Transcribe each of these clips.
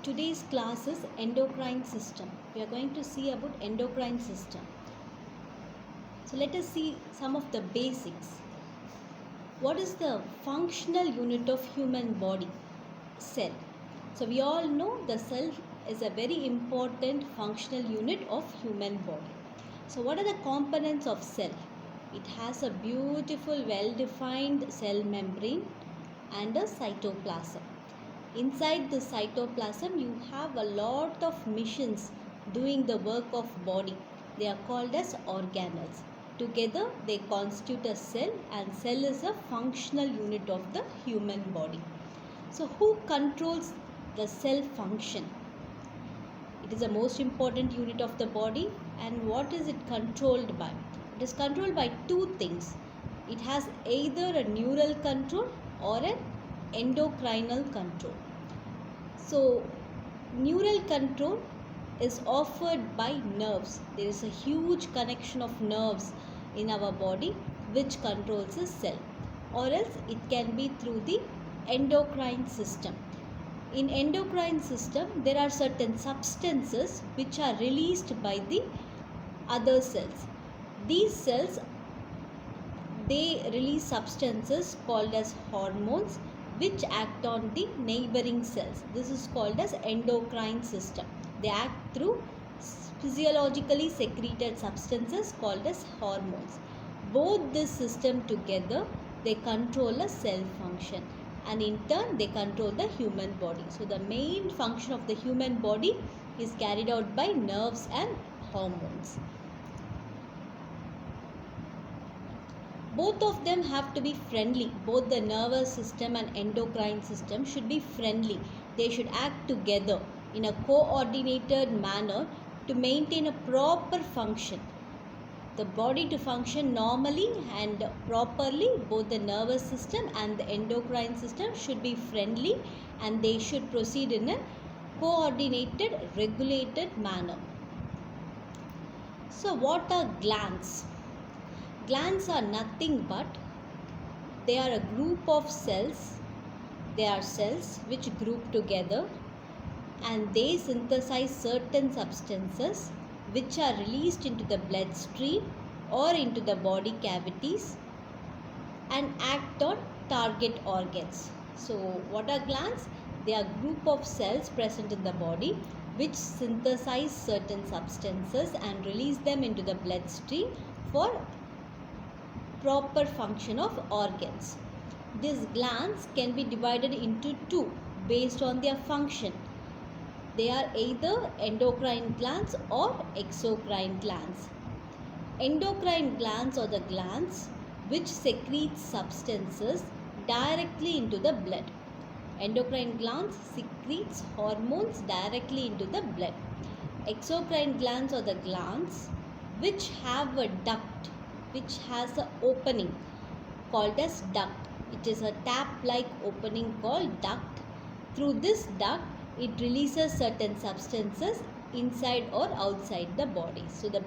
Today's class is endocrine system. We are going to see about endocrine system. So let us see some of the basics. What is the functional unit of human body? Cell. So we all know the cell is a very important functional unit of human body. So what are the components of cell? It has a beautiful well-defined cell membrane and a cytoplasm. Inside the cytoplasm you have a lot of missions doing the work of body. They are called as organelles. Together they constitute a cell, and cell is a functional unit of the human body. So who controls the cell function? It is the most important unit of the body, and what is it controlled by? It is controlled by two things. It has either a neural control or an endocrinal control. So neural control is offered by nerves. There is a huge connection of nerves in our body which controls a cell, or else it can be through the endocrine system. In endocrine system there are certain substances which are released by the other cells. These cells, they release substances called as hormones which act on the neighboring cells. This is called as endocrine system. They act through physiologically secreted substances called as hormones. Both this system together, they control a cell function, and in turn they control the human body. So the main function of the human body is carried out by nerves and hormones. Both of them have to be friendly. Both the nervous system and endocrine system should be friendly. They should act together in a coordinated manner to maintain a proper function. The body to function normally and properly, both the nervous system and the endocrine system should be friendly, and they should proceed in a coordinated, regulated manner. So what are glands? Glands are nothing but they are a group of cells. They are cells which group together, and they synthesize certain substances which are released into the bloodstream or into the body cavities and act on target organs. So what are glands? They are group of cells present in the body which synthesize certain substances and release them into the bloodstream for proper function of organs. These glands can be divided into two based on their function. They are either endocrine glands or exocrine glands. Endocrine glands are the glands which secrete substances directly into the blood. Endocrine glands secretes hormones directly into the blood. Exocrine glands are the glands which have a duct, which has an opening called as duct. It is a tap-like opening called duct. Through this duct, it releases certain substances inside or outside the body. So the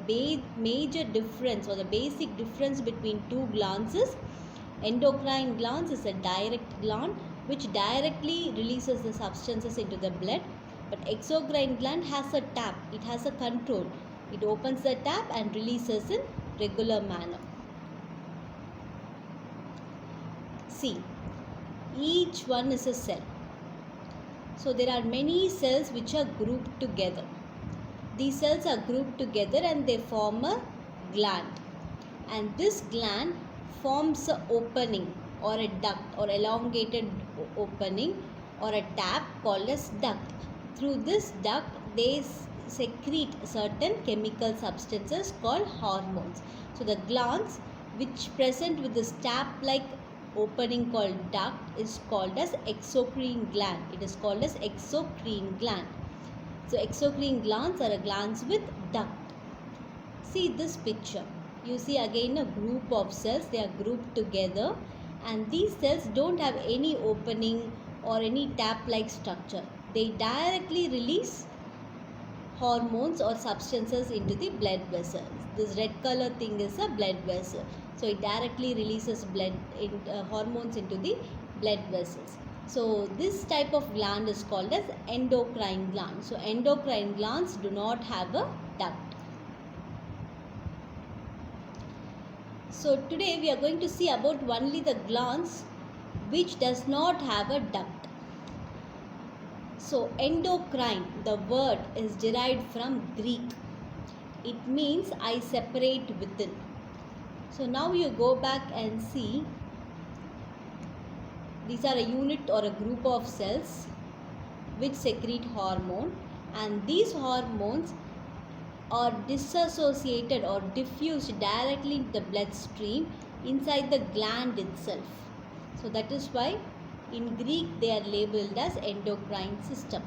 major difference or the basic difference between two glands is endocrine glands is a direct gland which directly releases the substances into the blood, but exocrine gland has a tap. It has a control. It opens the tap and releases in regular manner. See, each one is a cell. So there are many cells which are grouped together. These cells are grouped together and they form a gland. And this gland forms an opening or a duct or elongated opening or a tap called as duct. Through this duct, they secrete certain chemical substances called hormones. So the glands which present with this tap-like opening called duct is called as exocrine gland. It is called as exocrine gland. So exocrine glands are glands with duct. See this picture. You see again a group of cells. They are grouped together, and these cells don't have any opening or any tap-like structure. They directly release hormones or substances into the blood vessels. This red color thing is a blood vessel. So it directly releases hormones into the blood vessels. So this type of gland is called as endocrine gland. So endocrine glands do not have a duct. So today we are going to see about only the glands which does not have a duct. So endocrine, the word is derived from Greek. It means I separate within. So now you go back and see, these are a unit or a group of cells which secrete hormone, and these hormones are disassociated or diffused directly into the bloodstream inside the gland itself. So that is why in Greek they are labeled as endocrine system.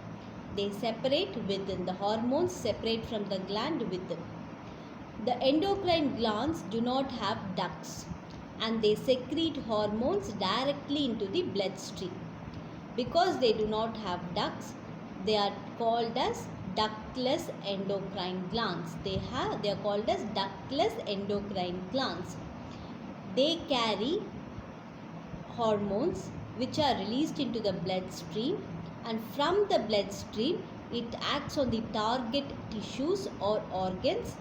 They separate within. The hormones separate from the gland within. The endocrine glands do not have ducts and they secrete hormones directly into the bloodstream. Because they do not have ducts, they are called as ductless endocrine glands. They are called as ductless endocrine glands. They carry hormones which are released into the bloodstream, and from the bloodstream it acts on the target tissues or organs,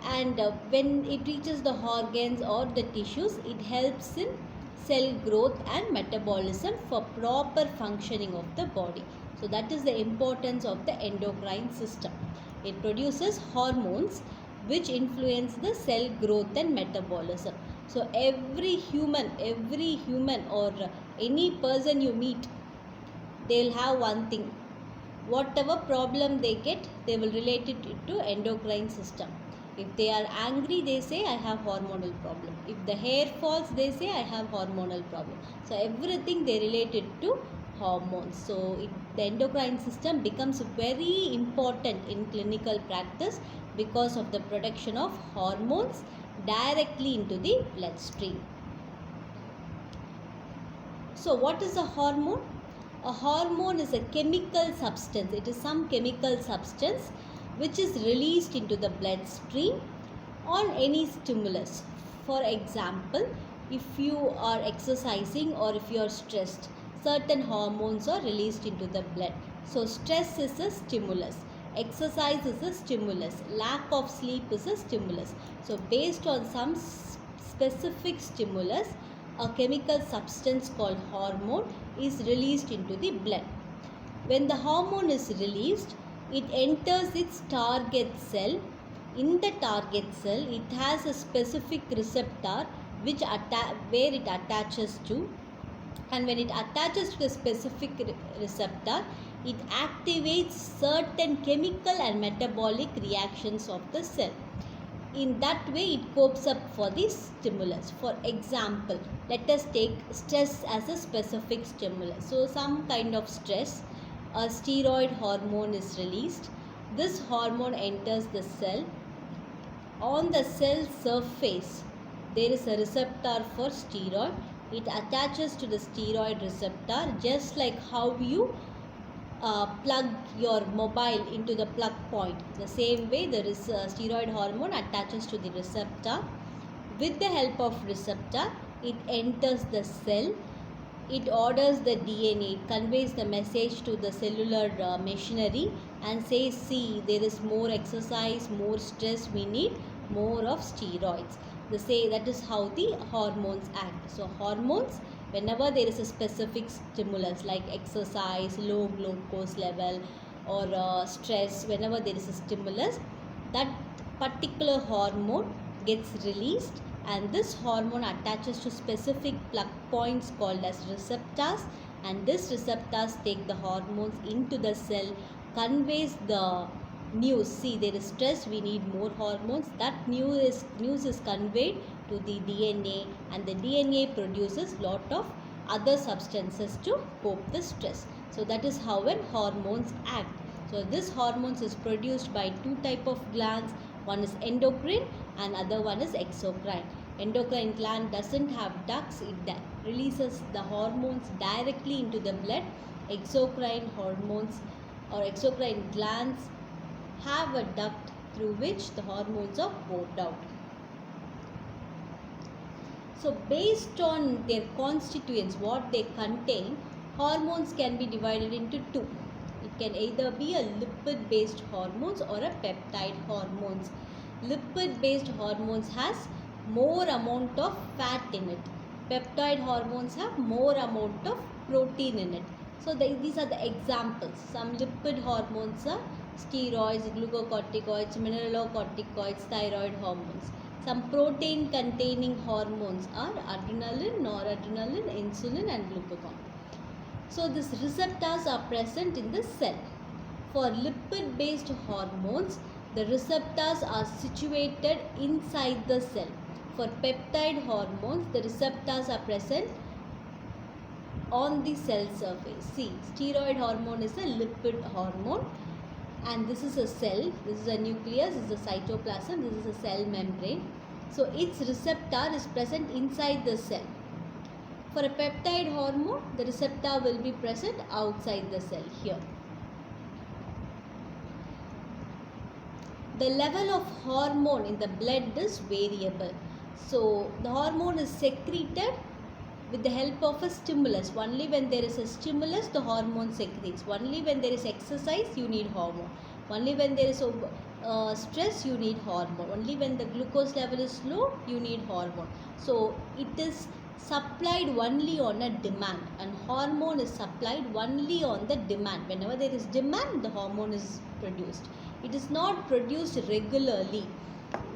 and when it reaches the organs or the tissues, it helps in cell growth and metabolism for proper functioning of the body. So that is the importance of the endocrine system. It produces hormones which influence the cell growth and metabolism. So every human or any person you meet, they will have one thing. Whatever problem they get, they will relate it to endocrine system. If they are angry, they say I have hormonal problem. If the hair falls, they say I have hormonal problem. So everything they relate it to hormones. So the endocrine system becomes very important in clinical practice because of the production of hormones directly into the bloodstream. So what is a hormone? A hormone is a chemical substance. It is some chemical substance which is released into the bloodstream on any stimulus. For example, if you are exercising or if you are stressed, certain hormones are released into the blood. So stress is a stimulus, exercise is a stimulus, lack of sleep is a stimulus. So based on some specific stimulus, a chemical substance called hormone is released into the blood. When the hormone is released, it enters its target cell. In the target cell, it has a specific receptor where it attaches to, and when it attaches to the specific receptor, it activates certain chemical and metabolic reactions of the cell. In that way, it copes up for the stimulus. For example, let us take stress as a specific stimulus. So some kind of stress, a steroid hormone is released. This hormone enters the cell. On the cell surface, there is a receptor for steroid. It attaches to the steroid receptor, just like how you plug your mobile into the plug point. The same way, there is a steroid hormone attaches to the receptor. With the help of receptor, it enters the cell. It orders the DNA, it conveys the message to the cellular machinery and says, see, there is more exercise, more stress, we need more of steroids. That is how the hormones act. So hormones, whenever there is a specific stimulus like exercise, low glucose level, or stress, whenever there is a stimulus, that particular hormone gets released, and this hormone attaches to specific plug points called as receptors, and these receptors take the hormones into the cell, conveys the news, see there is stress, we need more hormones. That news is conveyed to the DNA, and the DNA produces lot of other substances to cope the stress. So that is how when hormones act. So this hormones is produced by two type of glands. One is endocrine and other one is exocrine. Endocrine gland doesn't have ducts, it releases the hormones directly into the blood. Exocrine hormones or exocrine glands have a duct through which the hormones are poured out. So based on their constituents, what they contain, Hormones can be divided into two. It can either be a lipid based hormones or a peptide hormones. Lipid based hormones has more amount of fat in it. Peptide hormones have more amount of protein in it. So these are the examples. Some lipid hormones are steroids, glucocorticoids, mineralocorticoids, thyroid hormones. Some protein containing hormones are adrenaline, noradrenaline, insulin and glucagon. So these receptors are present in the cell. For lipid based hormones, the receptors are situated inside the cell. For peptide hormones, the receptors are present on the cell surface. See, steroid hormone is a lipid hormone, and this is a cell, this is a nucleus, this is a cytoplasm, this is a cell membrane. So its receptor is present inside the cell. For a peptide hormone, the receptor will be present outside the cell here. The level of hormone in the blood is variable. So the hormone is secreted with the help of a stimulus. Only when there is a stimulus, the hormone secretes. Only when there is exercise, you need hormone. Only when there is stress, you need hormone. Only when the glucose level is low, you need hormone. So it is supplied only on a demand, and hormone is supplied only on the demand. Whenever there is demand, the hormone is produced. It is not produced regularly.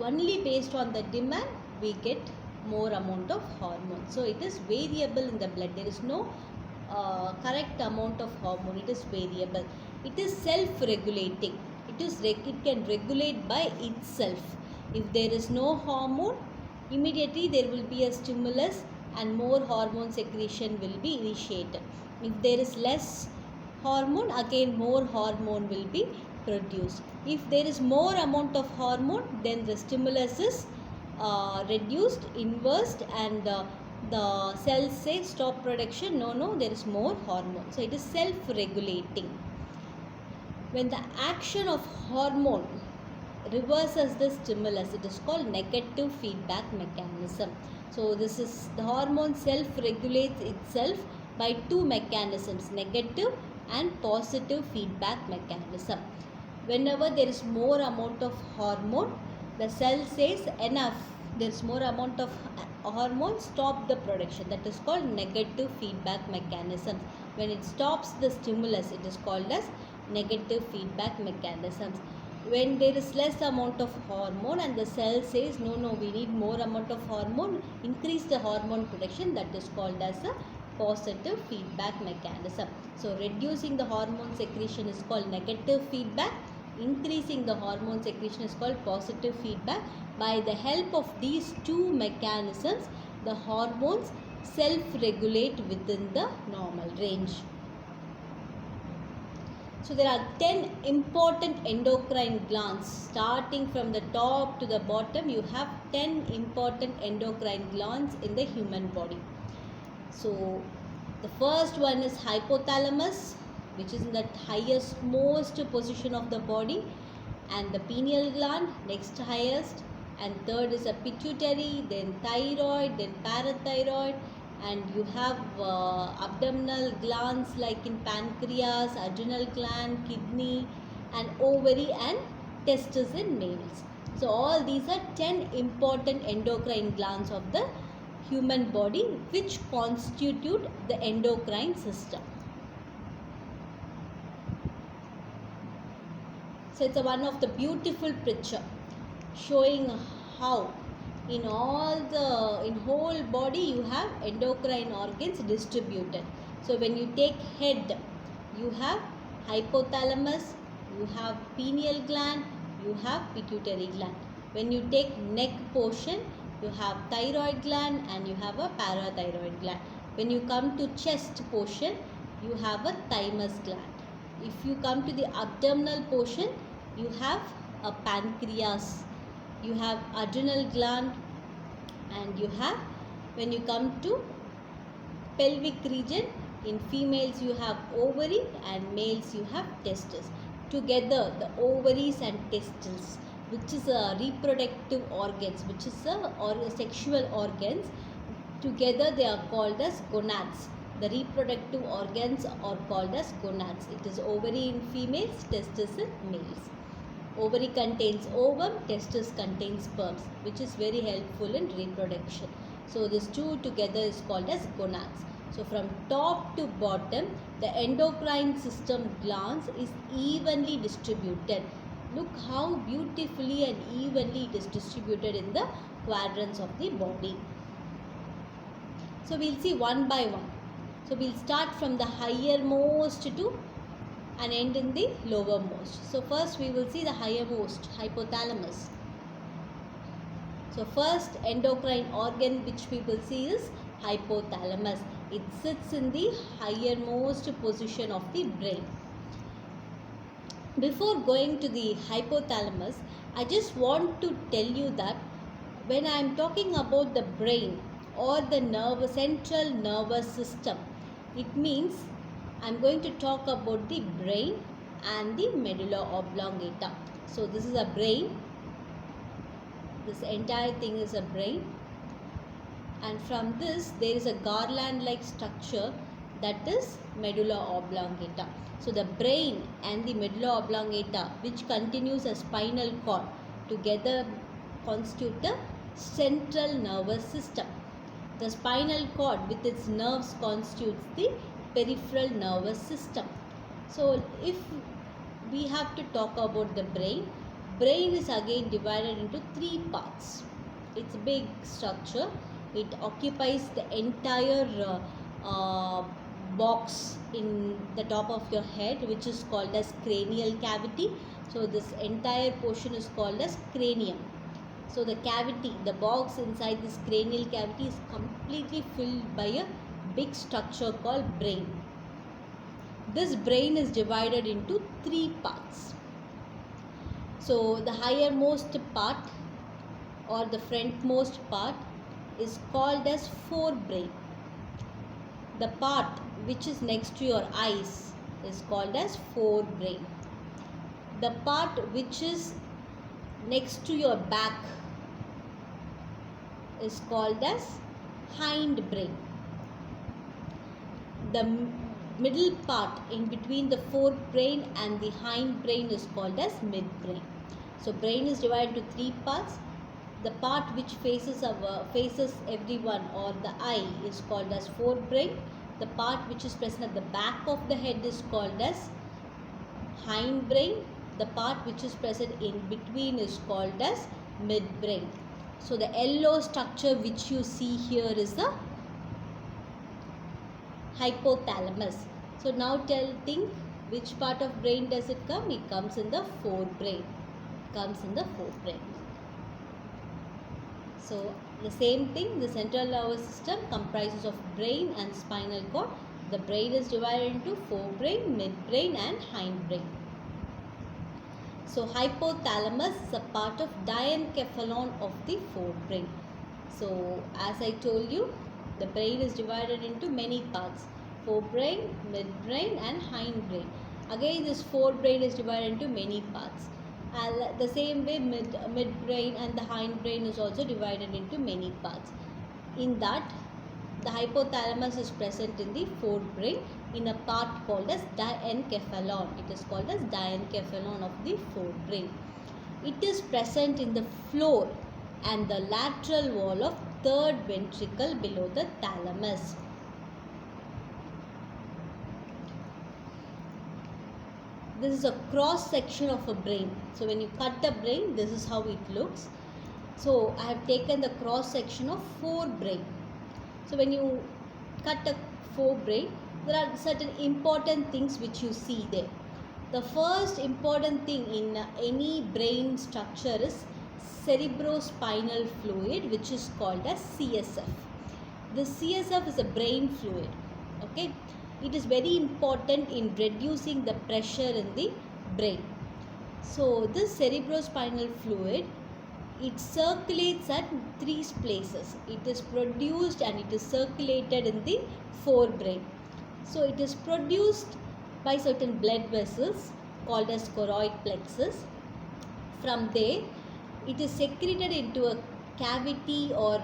Only based on the demand, we get more amount of hormone. So it is variable in the blood. There is no correct amount of hormone. It is variable. It is self-regulating. It can regulate by itself. If there is no hormone, immediately there will be a stimulus and more hormone secretion will be initiated. If there is less hormone, again more hormone will be produced. If there is more amount of hormone, then the stimulus is reduced, inversed, and the cells say stop production. No, there is more hormone. So it is self-regulating. When the action of hormone reverses the stimulus, it is called negative feedback mechanism. So this is the hormone self-regulates itself by two mechanisms, negative and positive feedback mechanism. Whenever there is more amount of hormone, the cell says enough, there is more amount of hormone, stop the production. That is called negative feedback mechanism. When it stops the stimulus, it is called as negative feedback mechanisms. When there is less amount of hormone and the cell says no, we need more amount of hormone, increase the hormone production, that is called as a positive feedback mechanism. So reducing the hormone secretion is called negative feedback, increasing the hormone secretion is called positive feedback. By the help of these two mechanisms, the hormones self-regulate within the normal range. So there are 10 important endocrine glands. Starting from the top to the bottom, you have 10 important endocrine glands in the human body. So the first one is hypothalamus, which is in the highest most position of the body, and the pineal gland next highest, and third is a pituitary, then thyroid, then parathyroid, and you have abdominal glands like in pancreas, adrenal gland, kidney, and ovary and testes in males. So all these are 10 important endocrine glands of the human body which constitute the endocrine system. So it's one of the beautiful picture showing how in whole body you have endocrine organs distributed. So when you take head, you have hypothalamus, you have pineal gland, you have pituitary gland. When you take neck portion, you have thyroid gland and you have a parathyroid gland. When you come to chest portion, you have a thymus gland. If you come to the abdominal portion, you have a pancreas, you have adrenal gland, and you have, when you come to pelvic region, in females you have ovary and males you have testes. Together the ovaries and testes, which is a reproductive organs, which is a sexual organs, together they are called as gonads. The reproductive organs are called as gonads. It is ovary in females, testis in males. Ovary contains ovum, testis contains sperms, which is very helpful in reproduction. So these two together is called as gonads. So from top to bottom, the endocrine system glands is evenly distributed. Look how beautifully and evenly it is distributed in the quadrants of the body. So we'll see one by one. So we'll start from the highermost to and end in the lowermost. So first we will see the highermost, hypothalamus. So first endocrine organ which we will see is hypothalamus. It sits in the highermost position of the brain. Before going to the hypothalamus, I just want to tell you that when I am talking about the brain or the central nervous system, it means I am going to talk about the brain and the medulla oblongata. So this is a brain. This entire thing is a brain. And from this there is a garland-like structure, that is medulla oblongata. So the brain and the medulla oblongata, which continues a spinal cord, together constitute the central nervous system. The spinal cord with its nerves constitutes the peripheral nervous system. So if we have to talk about the brain is again divided into three parts. It's a big structure. It occupies the entire box in the top of your head, which is called as cranial cavity. So this entire portion is called as cranium. So the cavity, the box inside this cranial cavity is completely filled by a big structure called brain. This brain is divided into three parts. So the highermost part or the frontmost part is called as forebrain. The part which is next to your eyes is called as forebrain. The part which is next to your back is called as hindbrain. The middle part in between the forebrain and the hindbrain is called as midbrain. So brain is divided into three parts. The part which faces everyone or the eye is called as forebrain. The part which is present at the back of the head is called as hindbrain. The part which is present in between is called as midbrain. So the yellow structure which you see here is the hypothalamus. So now think which part of brain does it come? It comes in the forebrain. So the same thing, the central nervous system comprises of brain and spinal cord. The brain is divided into forebrain, midbrain and hindbrain. So hypothalamus is a part of diencephalon of the forebrain. So as I told you, the brain is divided into many parts: forebrain, midbrain and hindbrain. Again this forebrain is divided into many parts. And the same way midbrain and the hindbrain is also divided into many parts. In that, the hypothalamus is present in the forebrain in a part called as diencephalon. It is called as diencephalon of the forebrain. It is present in the floor and the lateral wall of third ventricle below the thalamus. This is a cross section of a brain. So when you cut the brain, this is how it looks. So I have taken the cross section of forebrain. So when you cut a forebrain, there are certain important things which you see there. The first important thing in any brain structure is cerebrospinal fluid, which is called as CSF. The CSF is a brain fluid. Okay. It is very important in reducing the pressure in the brain. So this cerebrospinal fluid, it circulates at three places. It is produced and it is circulated in the forebrain. So it is produced by certain blood vessels called as choroid plexus. From there, it is secreted into a cavity or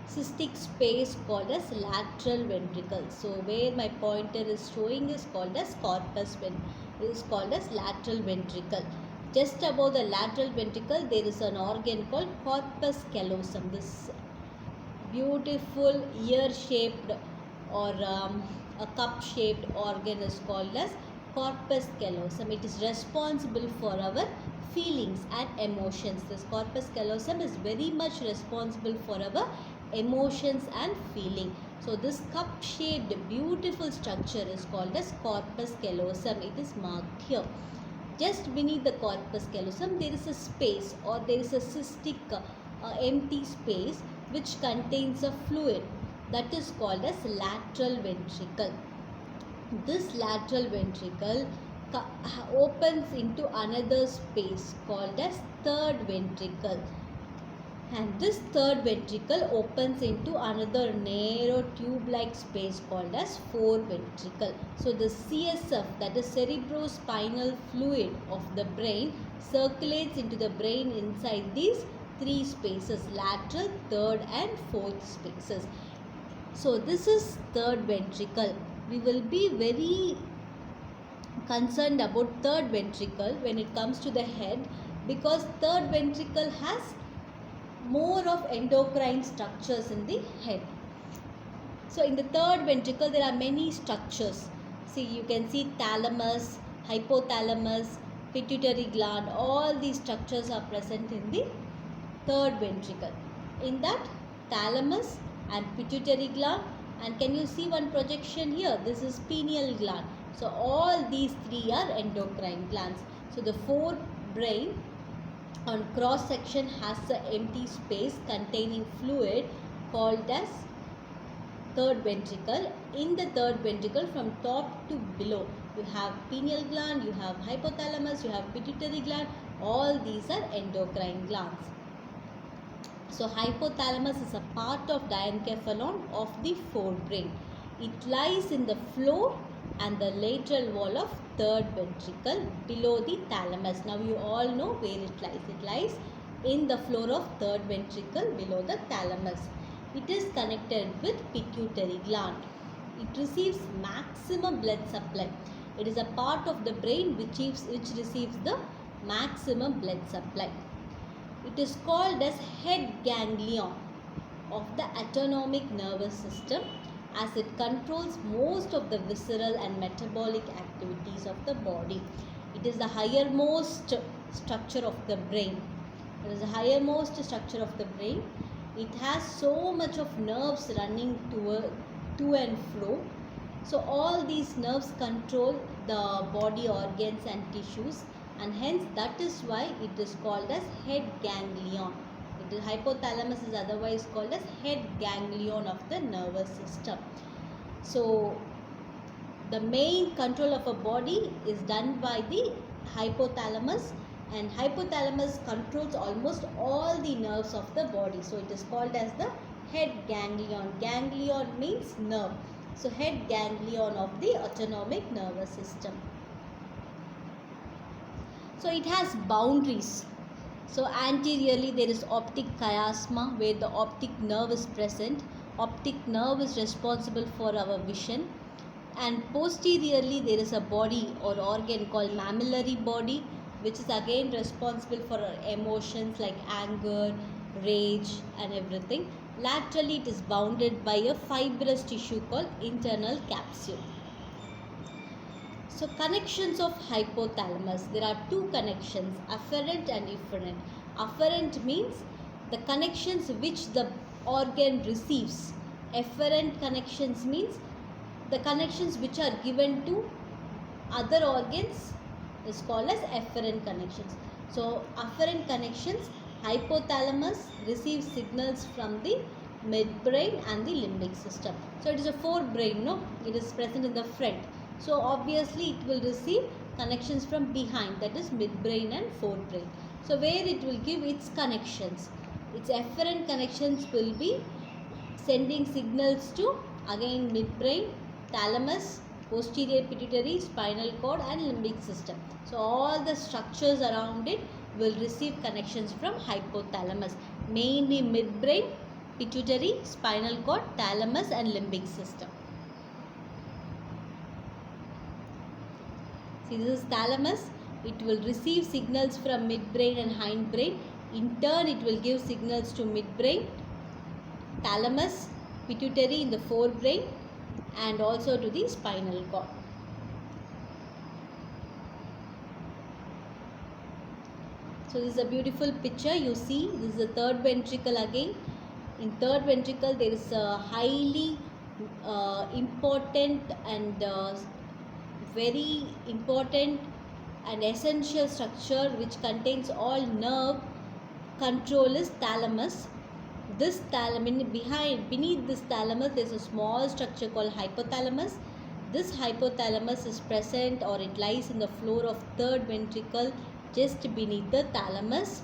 cystic space called as lateral ventricle. So where my pointer is showing is called as is called as lateral ventricle. Just above the lateral ventricle there is an organ called corpus callosum. This beautiful ear shaped or a cup shaped organ is called as corpus callosum. It is responsible for our feelings and emotions. This corpus callosum is very much responsible for our emotions and feeling. So this cup shaped beautiful structure is called as corpus callosum. It is marked here. Just beneath the corpus callosum there is a space or there is a cystic empty space which contains a fluid that is called as lateral ventricle. This lateral ventricle opens into another space called as third ventricle, and this third ventricle opens into another narrow tube-like space called as fourth ventricle. So the CSF, that is cerebrospinal fluid of the brain, circulates into the brain inside these three spaces: lateral, third and fourth spaces. So this is third ventricle. We will be very concerned about third ventricle when it comes to the head, because third ventricle has more of endocrine structures in the head. So in the third ventricle there are many structures. See, you can see thalamus, hypothalamus, pituitary gland. All these structures are present in the third ventricle. In that, thalamus and pituitary gland, and can you see one projection here? This is pineal gland. So all these three are endocrine glands. So the forebrain on cross section has an empty space containing fluid called as third ventricle. In the third ventricle, from top to below, you have pineal gland, you have hypothalamus, you have pituitary gland. All these are endocrine glands. So hypothalamus is a part of diencephalon of the forebrain. It lies in the floor and the lateral wall of third ventricle below the thalamus. Now you all know where it lies. It lies in the floor of third ventricle below the thalamus. It is connected with pituitary gland. It receives maximum blood supply. It is a part of the brain which receives the maximum blood supply. It is called as head ganglion of the autonomic nervous system, as it controls most of the visceral and metabolic activities of the body. It is the highermost structure of the brain. It is the highermost structure of the brain. It has so much of nerves running to and fro. So all these nerves control the body organs and tissues, and hence that is why it is called as head ganglion. The hypothalamus is otherwise called as head ganglion of the nervous system. So the main control of a body is done by the hypothalamus, and hypothalamus controls almost all the nerves of the body. So it is called as the head ganglion. Ganglion means nerve. So head ganglion of the autonomic nervous system. So it has boundaries. So anteriorly there is optic chiasma, where the optic nerve is present. Optic nerve is responsible for our vision. And posteriorly there is a body or organ called mammillary body, which is again responsible for our emotions like anger, rage and everything. Laterally it is bounded by a fibrous tissue called internal capsule. So connections of hypothalamus. There are two connections, afferent and efferent. Afferent means the connections which the organ receives. Efferent connections means the connections which are given to other organs is called as efferent connections. So afferent connections, hypothalamus receives signals from the midbrain and the limbic system. So it is a forebrain, no? It is present in the front. So obviously it will receive connections from behind, that is midbrain and forebrain. So where it will give its connections. Its efferent connections will be sending signals to again midbrain, thalamus, posterior pituitary, spinal cord and limbic system. So all the structures around it will receive connections from hypothalamus. mainly midbrain, pituitary, spinal cord, thalamus and limbic system. See, this is thalamus. It will receive signals from midbrain and hindbrain. In turn, it will give signals to midbrain, thalamus, pituitary in the forebrain, and also to the spinal cord. So this is a beautiful picture. You see, this is the third ventricle again. In third ventricle, there is a highly important and very important and essential structure which contains all nerve control is thalamus. This thalamus, beneath this thalamus, there is a small structure called hypothalamus. This hypothalamus is present, or it lies in the floor of third ventricle, just beneath the thalamus.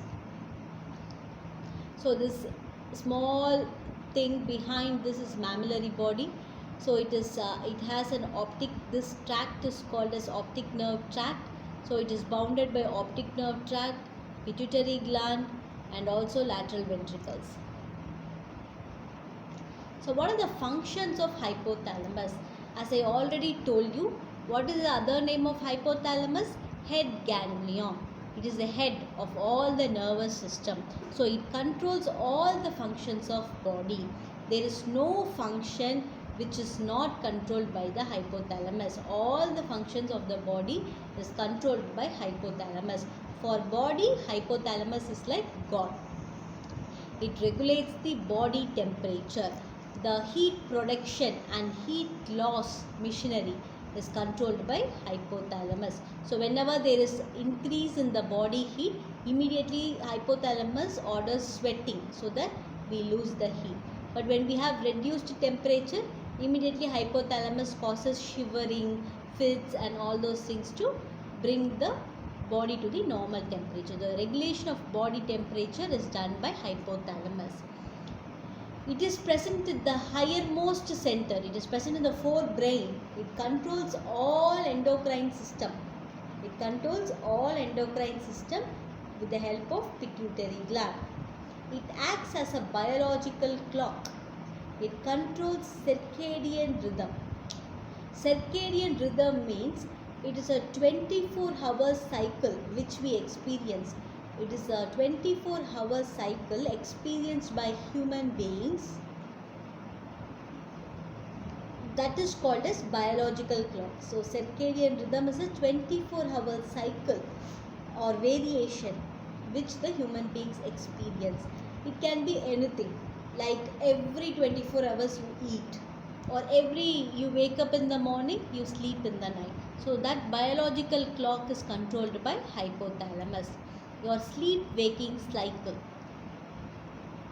So this small thing behind this is mammillary body. So it has an optic, this tract is called as optic nerve tract. So it is bounded by optic nerve tract, pituitary gland and also lateral ventricles. So what are the functions of hypothalamus? As I already told you, what is the other name of hypothalamus? Head ganglion. It is the head of all the nervous system. So it controls all the functions of body. There is no function which is not controlled by the hypothalamus. All the functions of the body is controlled by hypothalamus. For body, hypothalamus is like God. It regulates the body temperature. The heat production and heat loss machinery is controlled by hypothalamus. So whenever there is increase in the body heat, immediately hypothalamus orders sweating so that we lose the heat. But when we have reduced temperature, immediately hypothalamus causes shivering, fits and all those things to bring the body to the normal temperature. The regulation of body temperature is done by hypothalamus. It is present in the highermost center. It is present in the forebrain. It controls all endocrine system. It controls all endocrine system with the help of pituitary gland. It acts as a biological clock. It controls circadian rhythm. Circadian rhythm means it is a 24-hour cycle which we experience. It is a 24-hour cycle experienced by human beings. That is called as biological clock. So circadian rhythm is a 24-hour cycle or variation which the human beings experience. It can be anything, like every 24 hours you eat, or you wake up in the morning, you sleep in the night. So that biological clock is controlled by hypothalamus. Your sleep waking cycle.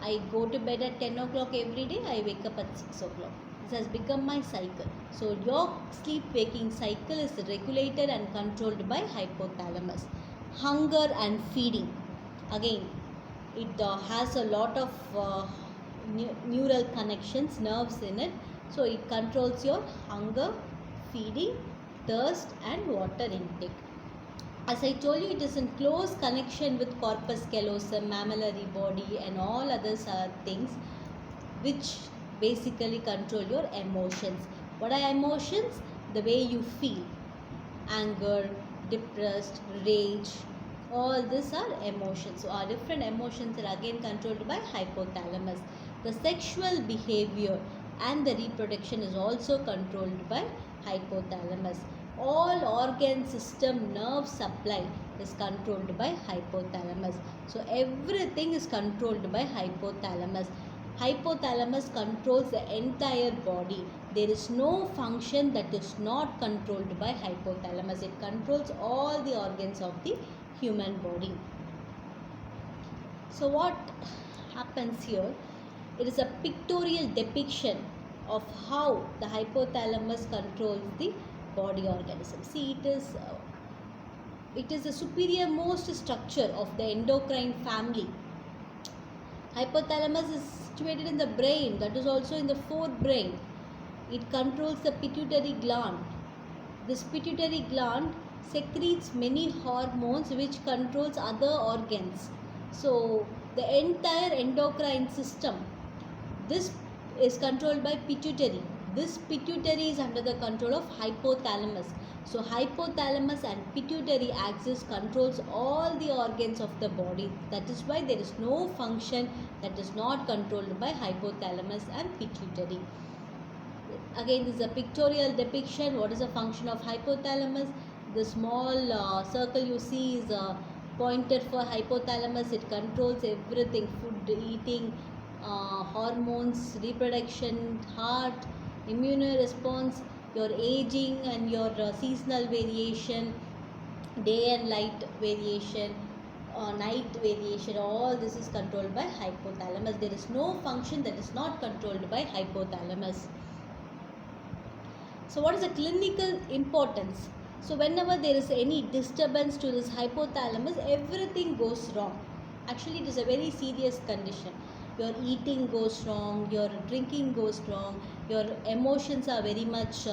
I go to bed at 10 o'clock every day, I wake up at 6 o'clock. This has become my cycle. So your sleep waking cycle is regulated and controlled by hypothalamus. Hunger and feeding. Again, it has a lot of neural connections, nerves in it. So it controls your hunger, feeding, thirst and water intake. As I told you, it is in close connection with corpus callosum, mammillary body and all other things which basically control your emotions. What are emotions? The way you feel. Anger, depressed, rage, all these are emotions. So our different emotions are again controlled by hypothalamus. The sexual behavior and the reproduction is also controlled by hypothalamus. All organ system nerve supply is controlled by hypothalamus. So everything is controlled by hypothalamus. Hypothalamus controls the entire body. There is no function that is not controlled by hypothalamus. It controls all the organs of the human body. So what happens here? It is a pictorial depiction of how the hypothalamus controls the body organism. See, it is the superior most structure of the endocrine family. Hypothalamus is situated in the brain, that is also in the forebrain. It controls the pituitary gland. This pituitary gland secretes many hormones which controls other organs. So The entire endocrine system, this is controlled by pituitary. This pituitary is under the control of hypothalamus. So hypothalamus and pituitary axis controls all the organs of the body. That is why there is no function that is not controlled by hypothalamus and pituitary. Again, this is a pictorial depiction. What is the function of hypothalamus? The small circle you see is pointed for hypothalamus. It controls everything: food, eating, hormones, reproduction, heart, immune response, your aging and your seasonal variation, day and light variation, night variation. All this is controlled by hypothalamus. There is no function that is not controlled by hypothalamus. So what is the clinical importance? So whenever there is any disturbance to this hypothalamus, everything goes wrong. Actually, it is a very serious condition. Your eating goes wrong, your drinking goes wrong, your emotions are very much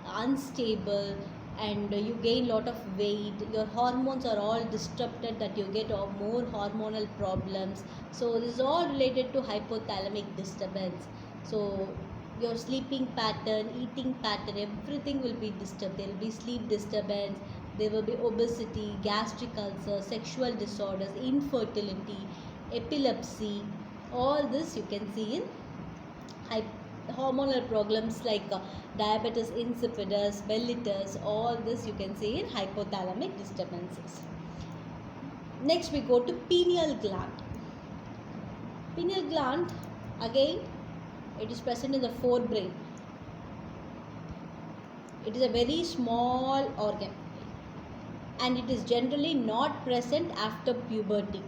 unstable, and you gain lot of weight. Your hormones are all disrupted, that you get more hormonal problems. So this is all related to hypothalamic disturbance. So your sleeping pattern, eating pattern, everything will be disturbed. There will be sleep disturbance, there will be obesity, gastric ulcer, sexual disorders, infertility, epilepsy. All this you can see in hormonal problems like diabetes insipidus, mellitus. All this you can see in hypothalamic disturbances. Next we go to pineal gland. Pineal gland, again, it is present in the forebrain. It is a very small organ and it is generally not present after puberty.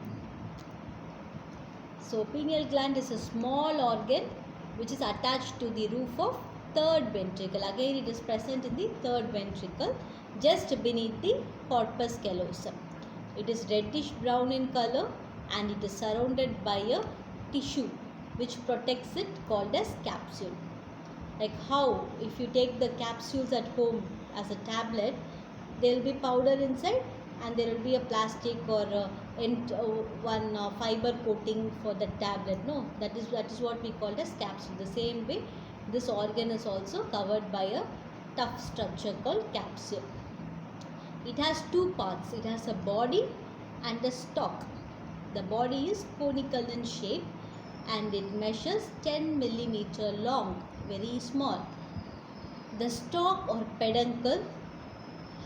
So pineal gland is a small organ which is attached to the roof of third ventricle. Again, it is present in the third ventricle just beneath the corpus callosum. It is reddish brown in color and it is surrounded by a tissue which protects it, called as capsule. Like how if you take the capsules at home as a tablet, there will be powder inside and there will be a plastic or one fiber coating for the tablet. No, that is what we call as capsule. The same way, this organ is also covered by a tough structure called capsule. It has two parts. It has a body and a stalk. The body is conical in shape and it measures 10 millimeter long, very small. The stalk or peduncle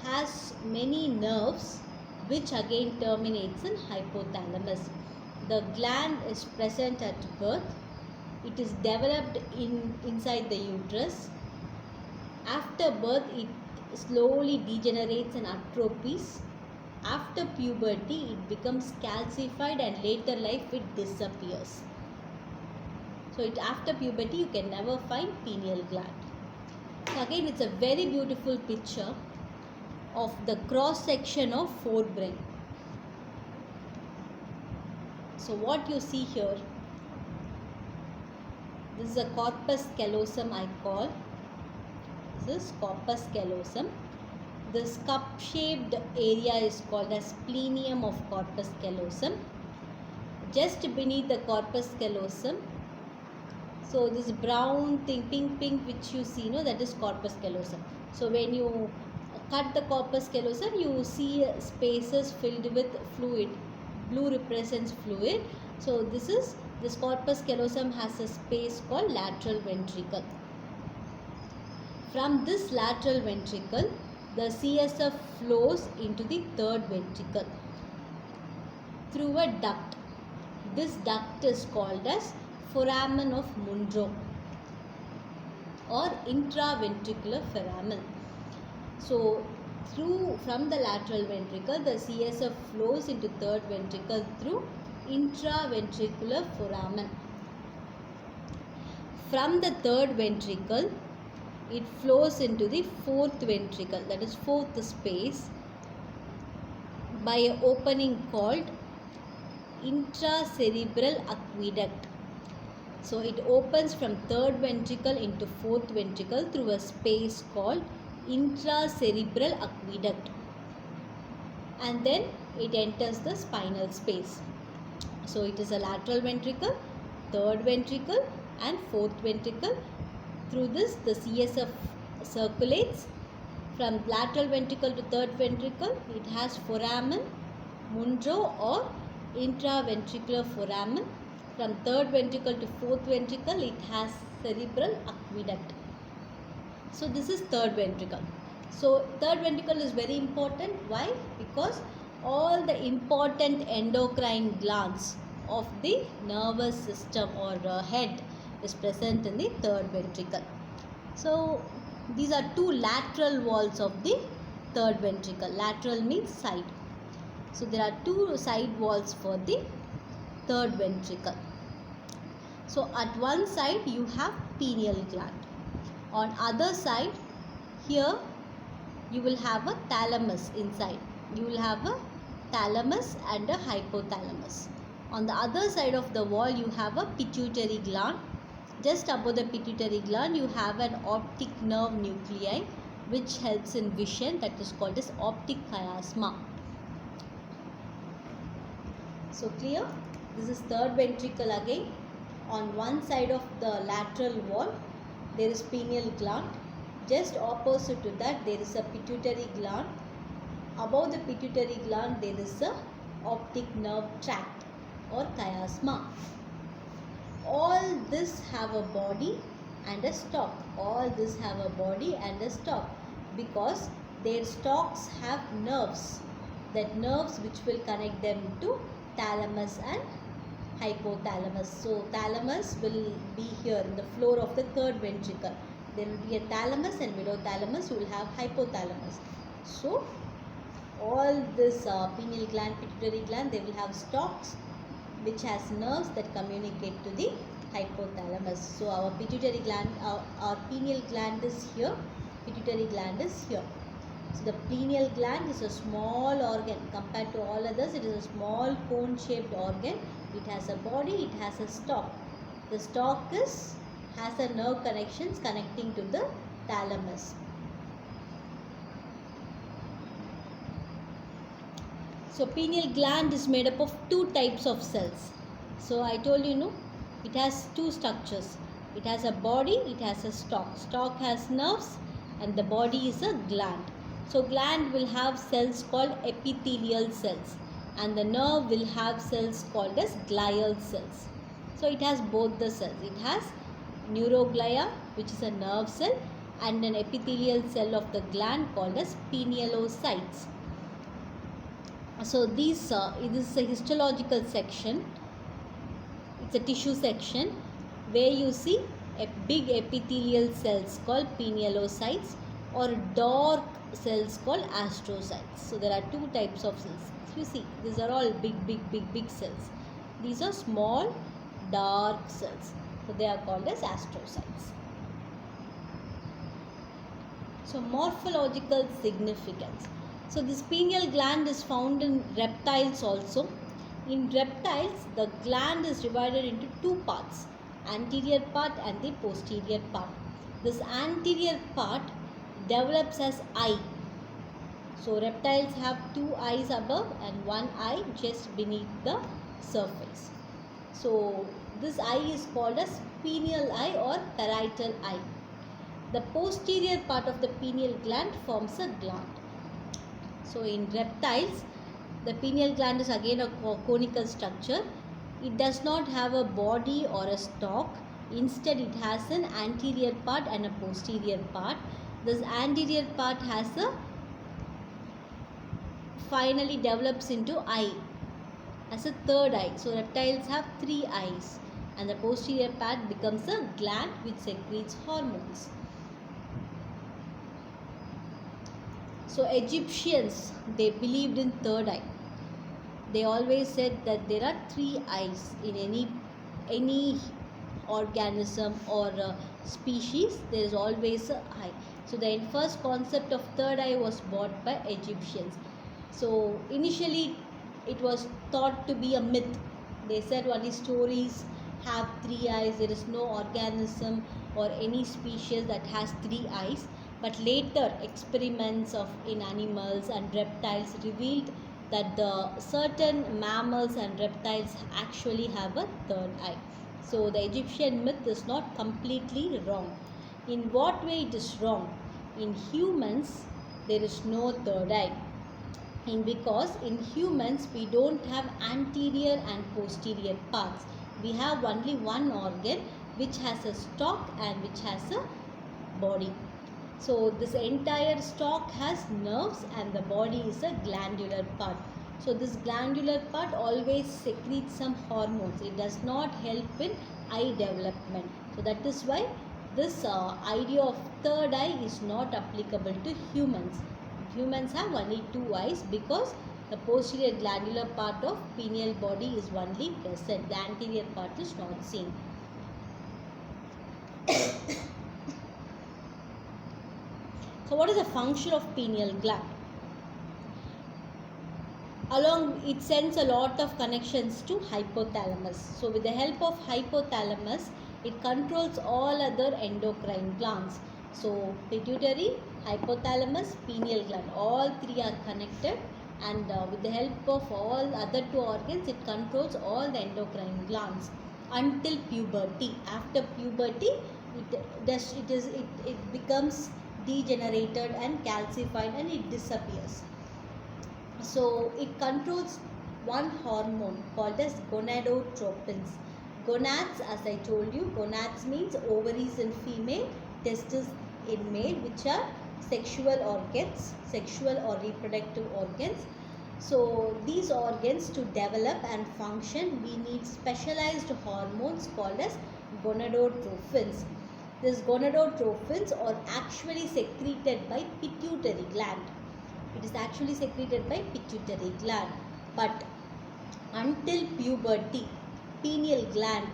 has many nerves which again terminates in hypothalamus. The gland is present at birth. It is developed inside the uterus. After birth, it slowly degenerates and atrophies. After puberty, it becomes calcified and later life it disappears. So after puberty, you can never find pineal gland. So again, it's a very beautiful picture of the cross section of forebrain. So what you see here, this is a corpus callosum I call. This is corpus callosum. This cup-shaped area is called as splenium of corpus callosum. Just beneath the corpus callosum, so this brown thing, pink which you see, that is corpus callosum. So when you cut the corpus callosum, you see spaces filled with fluid. Blue represents fluid. So this corpus callosum has a space called lateral ventricle. From this lateral ventricle, the CSF flows into the third ventricle through a duct. This duct is called as foramen of Monro or intraventricular foramen. So from the lateral ventricle, the CSF flows into third ventricle through intraventricular foramen. From the third ventricle, it flows into the fourth ventricle, that is fourth space, by an opening called intracerebral aqueduct. So it opens from third ventricle into fourth ventricle through a space called intracerebral aqueduct, and then it enters the spinal space. So it is a lateral ventricle, third ventricle and fourth ventricle. Through this the CSF circulates. From lateral ventricle to third ventricle, it has foramen, Monro or intraventricular foramen. From third ventricle to fourth ventricle, it has cerebral aqueduct. So this is third ventricle. So third ventricle is very important. Why? Because all the important endocrine glands of the nervous system or head is present in the third ventricle. So these are two lateral walls of the third ventricle. Lateral means side. So there are two side walls for the third ventricle. So at one side you have pineal gland. On other side, here you will have a thalamus inside. You will have a thalamus and a hypothalamus. On the other side of the wall you have a pituitary gland. Just above the pituitary gland you have an optic nerve nuclei which helps in vision, that is called as optic chiasma. So clear? This is third ventricle again. On one side of the lateral wall there is pineal gland. Just opposite to that there is a pituitary gland. Above the pituitary gland there is a optic nerve tract or chiasma. All this have a body and a stalk. All this have a body and a stalk because their stalks have nerves. That nerves which will connect them to thalamus and hypothalamus. So thalamus will be here in the floor of the third ventricle. There will be a thalamus, and below thalamus you will have hypothalamus. So all this pineal gland, pituitary gland, they will have stalks which has nerves that communicate to the hypothalamus. So our pituitary gland, our pineal gland is here, pituitary gland is here. So the pineal gland is a small organ compared to all others. It is a small cone shaped organ. It has a body, it has a stalk. The stalk has a nerve connections connecting to the thalamus. So pineal gland is made up of two types of cells. So I told you, it has two structures. It has a body, it has a stalk. Stalk has nerves and the body is a gland. So gland will have cells called epithelial cells and the nerve will have cells called as glial cells. So it has both the cells. It has neuroglia, which is a nerve cell, and an epithelial cell of the gland called as pinealocytes. So this is a histological section. It's a tissue section where you see a big epithelial cells called pinealocytes or dark cells called astrocytes. So there are two types of cells. You see, these are all big cells. These are small dark cells. So they are called as astrocytes. So morphological significance. So this pineal gland is found in reptiles also. In reptiles, the gland is divided into two parts, anterior part and the posterior part. This anterior part develops as eye. So reptiles have two eyes above and one eye just beneath the surface. So this eye is called as pineal eye or parietal eye. The posterior part of the pineal gland forms a gland. So in reptiles, the pineal gland is again a conical structure. It does not have a body or a stalk. Instead, it has an anterior part and a posterior part. This anterior part finally develops into eye as a third eye. So reptiles have three eyes and the posterior part becomes a gland which secretes hormones. So Egyptians, they believed in third eye. They always said that there are three eyes in any organism or species. There is always an eye. So the first concept of third eye was brought by Egyptians. So initially it was thought to be a myth. They said only stories have three eyes. There is no organism or any species that has three eyes. But later experiments in animals and reptiles revealed that the certain mammals and reptiles actually have a third eye. So the Egyptian myth is not completely wrong. In what way it is wrong? In humans, there is no third eye. Because in humans we don't have anterior and posterior parts. We have only one organ which has a stalk and which has a body. So this entire stalk has nerves and the body is a glandular part. So this glandular part always secretes some hormones. It does not help in eye development. So that is why this idea of third eye is not applicable to humans. Humans have only two eyes because the posterior glandular part of pineal body is only present. The anterior part is not seen. So what is the function of pineal gland? It sends a lot of connections to hypothalamus. So with the help of hypothalamus, it controls all other endocrine glands. So pituitary, hypothalamus, pineal gland, all three are connected, and with the help of all other two organs, it controls all the endocrine glands until puberty. After puberty, it becomes degenerated and calcified and it disappears. So it controls one hormone called as gonadotropins. Gonads, as I told you, gonads means ovaries in female, testes in male, which are sexual organs, sexual or reproductive organs. So these organs, to develop and function, we need specialized hormones called as gonadotrophins. These gonadotrophins are actually secreted by pituitary gland. It is actually secreted by pituitary gland. But until puberty, pineal gland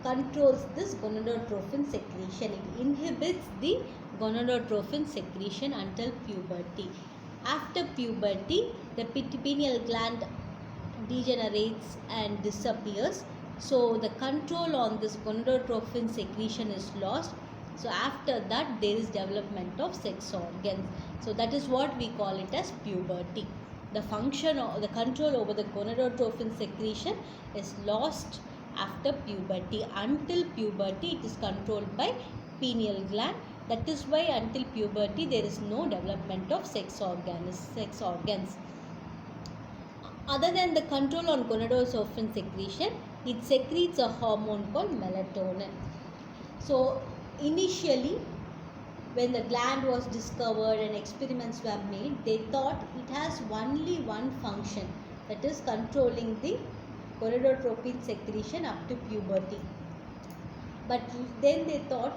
controls this gonadotrophin secretion. It inhibits the gonadotrophin secretion until puberty. After puberty, the pineal gland degenerates and disappears. So the control on this gonadotrophin secretion is lost. So after that, there is development of sex organs. So that is what we call it as puberty. The function or the control over the gonadotrophin secretion is lost after puberty. Until puberty, it is controlled by pineal gland. That is why until puberty there is no development of sex organs. Other than the control on gonadotrophin secretion, it secretes a hormone called melatonin. So initially, when the gland was discovered and experiments were made, they thought it has only one function, that is controlling the gonadotropin secretion up to puberty. But then they thought,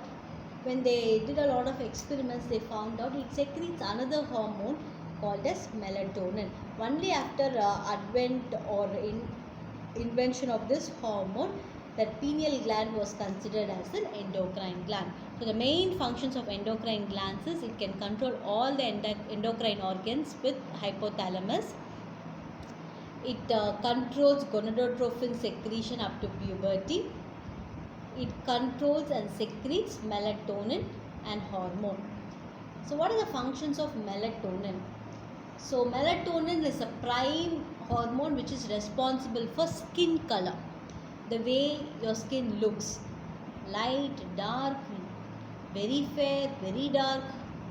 when they did a lot of experiments, they found out it secretes another hormone called as melatonin. Only after advent or invention of this hormone, that pineal gland was considered as an endocrine gland. So the main functions of endocrine glands is it can control all the endocrine organs with hypothalamus. It controls gonadotrophin secretion up to puberty. It controls and secretes melatonin and hormone. So what are the functions of melatonin? So melatonin is a prime hormone which is responsible for skin color. The way your skin looks, light, dark, very fair, very dark,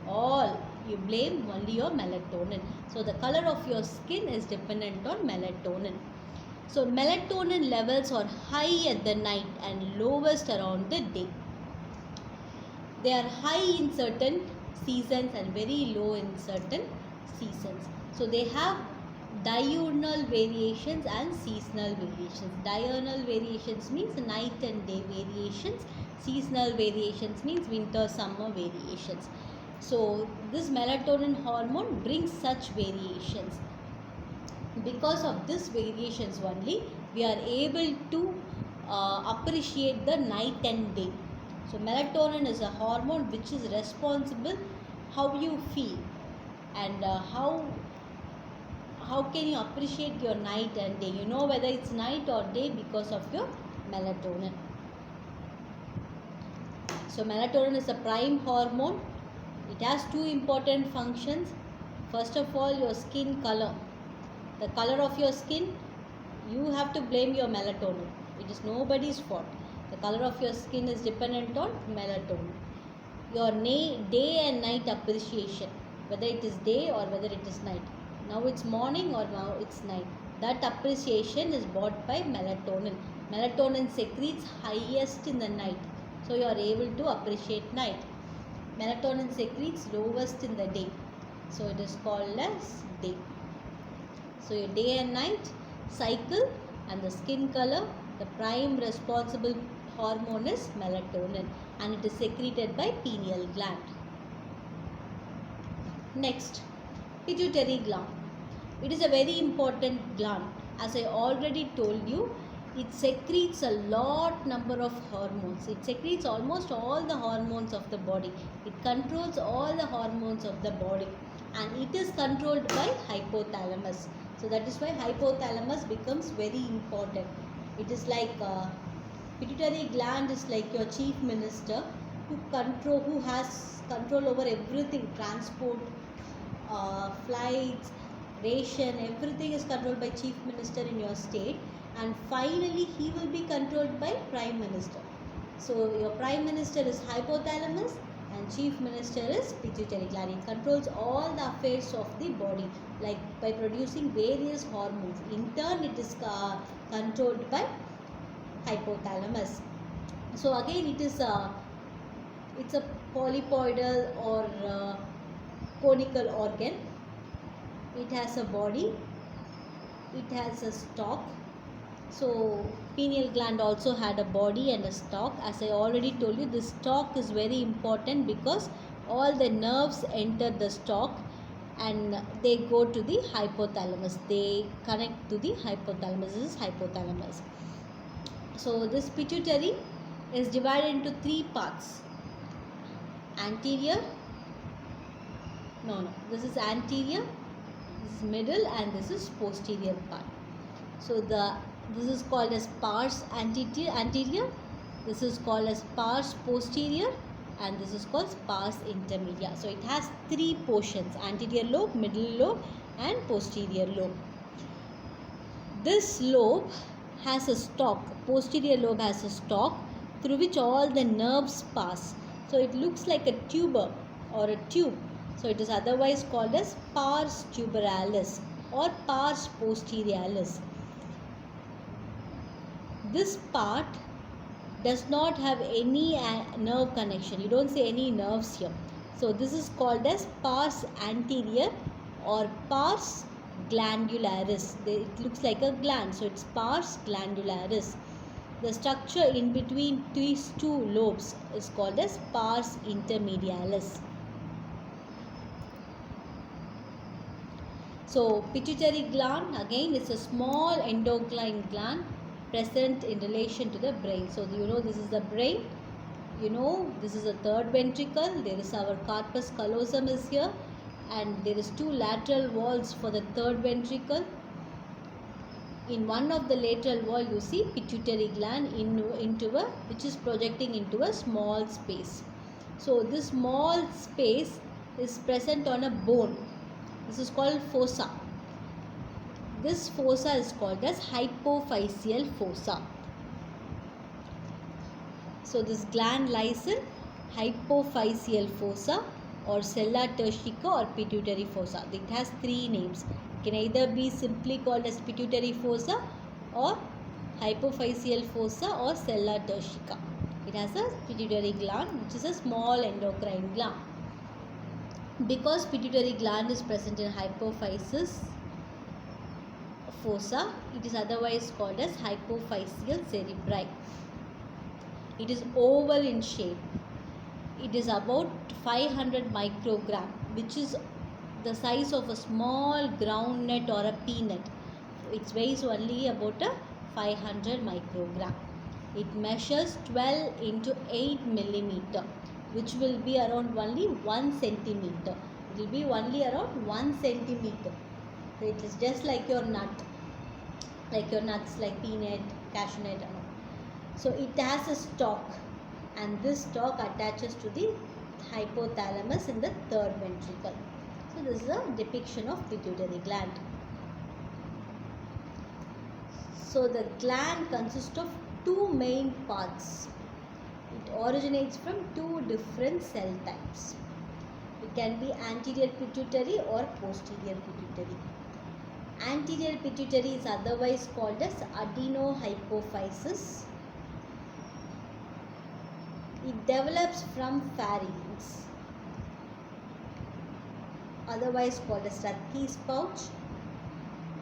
all you blame only your melatonin. So the color of your skin is dependent on melatonin. So melatonin levels are high at the night and lowest around the day. They are high in certain seasons and very low in certain seasons. So they have diurnal variations and seasonal variations. Diurnal variations means night and day variations. Seasonal variations means winter summer variations. So this melatonin hormone brings such variations. Because of this variations only, we are able to appreciate the night and day. So melatonin is a hormone which is responsible how you feel and how can you appreciate your night and day. You know whether it's night or day because of your melatonin. So melatonin is a prime hormone. It has two important functions. First of all, your skin color. The color of your skin, you have to blame your melatonin. It is nobody's fault. The color of your skin is dependent on melatonin. Your day and night appreciation, whether it is day or whether it is night. Now it's morning or now it's night. That appreciation is brought by melatonin. Melatonin secretes highest in the night, so you are able to appreciate night. Melatonin secretes lowest in the day, so it is called as day. So your day and night cycle and the skin color, the prime responsible hormone is melatonin, and it is secreted by pineal gland. Next, pituitary gland. It is a very important gland. As I already told you, it secretes a lot number of hormones. It secretes almost all the hormones of the body. It controls all the hormones of the body, and it is controlled by hypothalamus. So that is why hypothalamus becomes very important. It is like pituitary gland is like your chief minister who has control over everything, transport, flights, ration, everything is controlled by chief minister in your state, and finally he will be controlled by prime minister. So your prime minister is hypothalamus and chief minister is pituitary gland. It controls all the affairs of the body, like by producing various hormones. In turn, it is controlled by hypothalamus. So again, it's a polypoidal or conical organ. It has a body, it has a stalk. So pineal gland also had a body and a stalk. As I already told you, this stalk is very important because all the nerves enter the stalk and they go to the hypothalamus. They connect to the hypothalamus. This is hypothalamus. So this pituitary is divided into three parts. Anterior, this is anterior, this is middle, and this is posterior part. So this is called as pars anterior, this is called as pars posterior, and this is called pars intermedia. So it has three portions: anterior lobe, middle lobe, and posterior lobe. This lobe has a stalk, posterior lobe has a stalk through which all the nerves pass. So it looks like a tuber or a tube. So it is otherwise called as pars tuberalis or pars posterialis. This part does not have any nerve connection. You don't see any nerves here. So this is called as pars anterior or pars glandularis. It looks like a gland, so it's pars glandularis. The structure in between these two lobes is called as pars intermedialis. So pituitary gland again is a small endocrine gland present in relation to the brain. So you know this is the brain, you know this is the third ventricle, there is our corpus callosum is here, and there is two lateral walls for the third ventricle. In one of the lateral wall you see pituitary gland which is projecting into a small space. So this small space is present on a bone. This is called fossa. This fossa is called as hypophyseal fossa. So this gland lies in hypophyseal fossa or sella turcica or pituitary fossa. It has three names. It can either be simply called as pituitary fossa or hypophyseal fossa or sella turcica. It has a pituitary gland which is a small endocrine gland. Because pituitary gland is present in hypophysis fossa, it is otherwise called as hypophyseal cerebri. It is oval in shape. It is about 500 microgram, which is the size of a small groundnut or a peanut. It weighs only about a 500 microgram. It measures 12 into 8 millimeter, which will be around only 1 centimeter. It will be only around 1 centimeter. So it is just like your nut, like your nuts, like peanut, cashew nut. So it has a stalk, and this stalk attaches to the hypothalamus in the third ventricle. So this is a depiction of pituitary gland. So the gland consists of two main parts. It originates from two different cell types. It can be anterior pituitary or posterior pituitary. Anterior pituitary is otherwise called as adenohypophysis. It develops from pharynx, otherwise called as Rathke's pouch.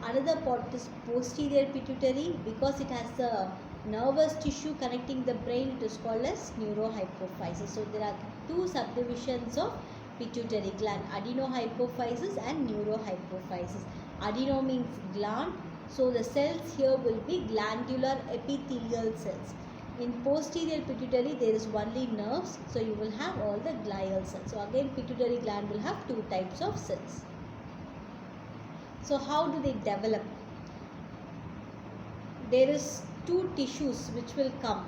Another part is posterior pituitary. Because it has the nervous tissue connecting the brain, it is called as neurohypophysis. So there are two subdivisions of pituitary gland, adenohypophysis and neurohypophysis. Adeno means gland, so the cells here will be glandular epithelial cells. In posterior pituitary there is only nerves, so you will have all the glial cells. So again pituitary gland will have two types of cells. So how do they develop? There is two tissues which will come.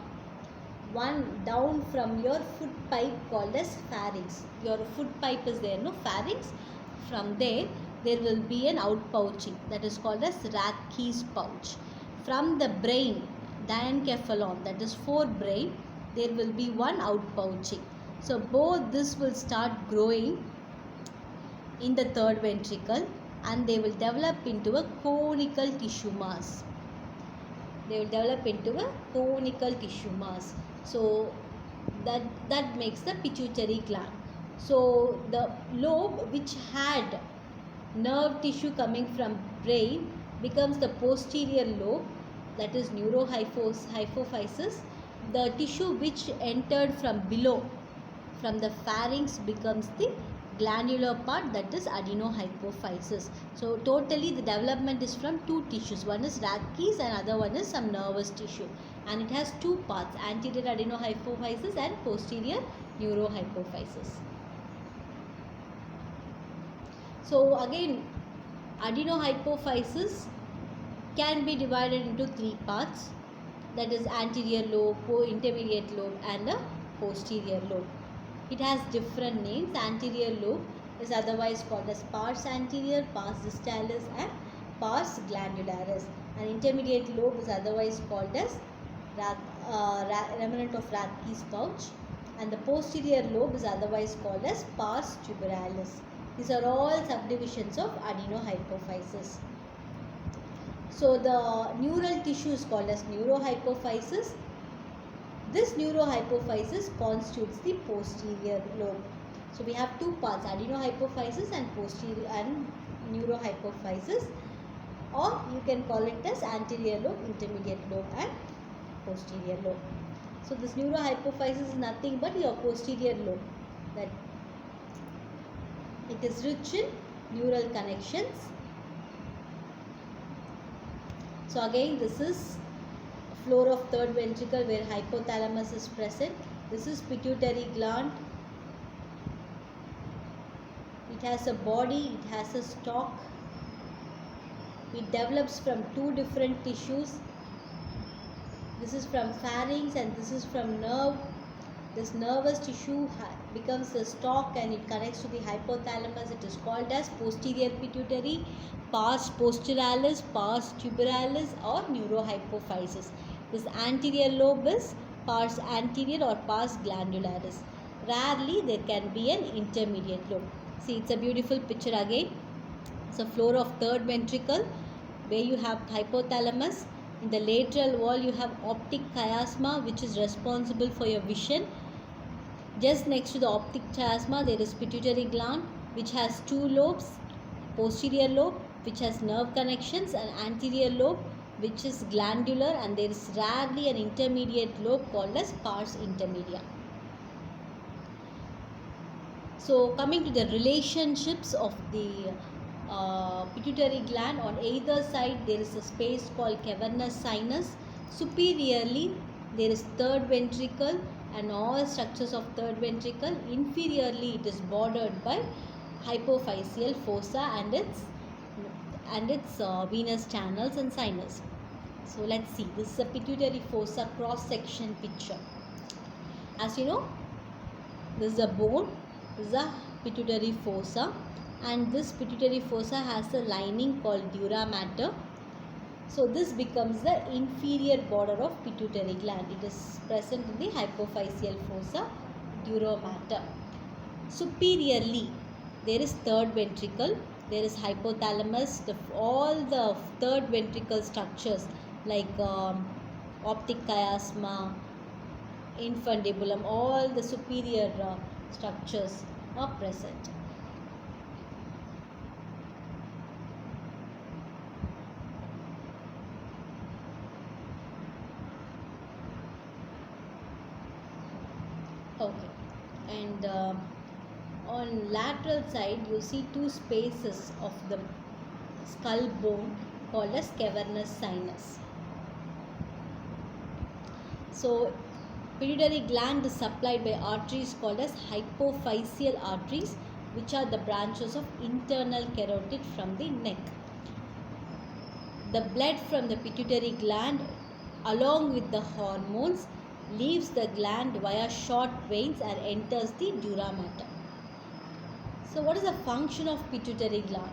One down from your foot pipe called as pharynx. Your foot pipe is there, no? Pharynx. From there will be an outpouching that is called as Rathke's pouch. From the brain, diencephalon, that is forebrain, there will be one outpouching. So both this will start growing in the third ventricle and they will develop into a conical tissue mass. They will develop into a conical tissue mass. So that makes the pituitary gland. So the lobe which had nerve tissue coming from brain becomes the posterior lobe, that is neurohypophysis. The tissue which entered from below, from the pharynx, becomes the glandular part, that is adenohypophysis. So totally the development is from two tissues. One is Rathke's and other one is some nervous tissue. And it has two parts, anterior adenohypophysis and posterior neurohypophysis. So again, adenohypophysis can be divided into three parts, that is anterior lobe, intermediate lobe and a posterior lobe. It has different names. Anterior lobe is otherwise called as pars anterior, pars distalis and pars glandularis. And intermediate lobe is otherwise called as remnant of Rathke's pouch. And the posterior lobe is otherwise called as pars tuberalis. These are all subdivisions of adenohypophysis. So the neural tissue is called as neurohypophysis. This neurohypophysis constitutes the posterior lobe. So we have two parts, adenohypophysis and posterior and neurohypophysis, or you can call it as anterior lobe, intermediate lobe and posterior lobe. So this neurohypophysis is nothing but your posterior lobe, that it is rich in neural connections. So again this is floor of third ventricle where hypothalamus is present. This is pituitary gland. It has a body, it has a stalk. It develops from two different tissues. This is from pharynx and this is from nerve. This nervous tissue becomes the stalk and it connects to the hypothalamus. It is called as posterior pituitary, pars posterolalis, pars tuberalis or neurohypophysis. This anterior lobe is pars anterior or pars glandularis. Rarely there can be an intermediate lobe. See, it's a beautiful picture again. It's a floor of third ventricle where you have hypothalamus. In the lateral wall you have optic chiasma which is responsible for your vision. Just next to the optic chiasma there is pituitary gland which has two lobes, posterior lobe which has nerve connections and anterior lobe which is glandular, and there is rarely an intermediate lobe called as pars intermedia. So coming to the relationships of the pituitary gland, on either side there is a space called cavernous sinus. Superiorly there is third ventricle and all structures of third ventricle. Inferiorly it is bordered by hypophyseal fossa and its venous channels and sinus. So let's see, this is a pituitary fossa cross section picture. As you know, this is a bone, this is a pituitary fossa, and this pituitary fossa has a lining called dura mater. So this becomes the inferior border of pituitary gland. It is present in the hypophyseal fossa dura mater. Superiorly, there is third ventricle, there is hypothalamus, all the third ventricle structures like optic chiasma, infundibulum, all the superior structures are present. Okay, and on lateral side you see two spaces of the skull bone called as cavernous sinus. So pituitary gland is supplied by arteries called as hypophyseal arteries, which are the branches of internal carotid from the neck. The blood from the pituitary gland along with the hormones leaves the gland via short veins and enters the dura mater. So what is the function of pituitary gland?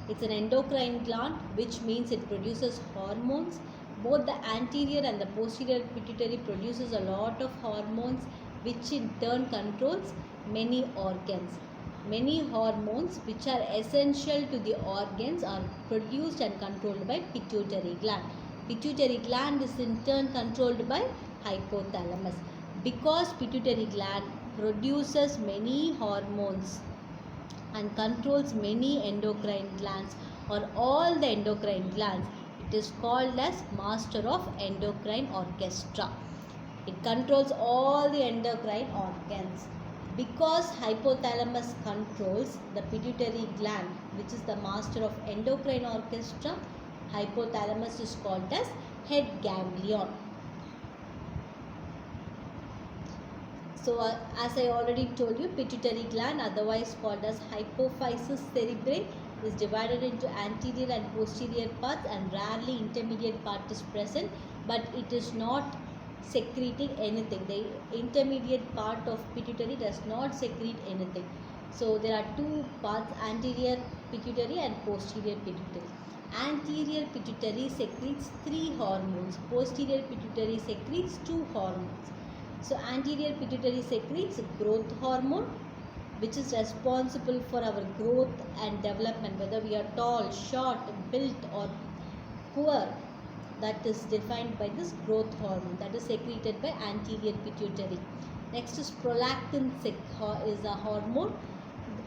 It's an endocrine gland, which means it produces hormones. Both the anterior and the posterior pituitary produces a lot of hormones, which in turn controls many organs. Many hormones which are essential to the organs are produced and controlled by pituitary gland. Pituitary gland is in turn controlled by hypothalamus. Because pituitary gland produces many hormones and controls many endocrine glands or all the endocrine glands, it is called as master of endocrine orchestra. It controls all the endocrine organs. Because hypothalamus controls the pituitary gland, which is the master of endocrine orchestra, hypothalamus is called as head ganglion. So as I already told you, pituitary gland, otherwise called as hypophysis cerebrae, is divided into anterior and posterior parts, and rarely intermediate part is present, but it is not secreting anything. The intermediate part of pituitary does not secrete anything. So there are two parts, anterior pituitary and posterior pituitary. Anterior pituitary secretes 3 hormones, posterior pituitary secretes 2 hormones. So anterior pituitary secretes growth hormone, which is responsible for our growth and development, whether we are tall, short, built or poor. That is defined by this growth hormone, that is secreted by anterior pituitary. Next is prolactin is a hormone.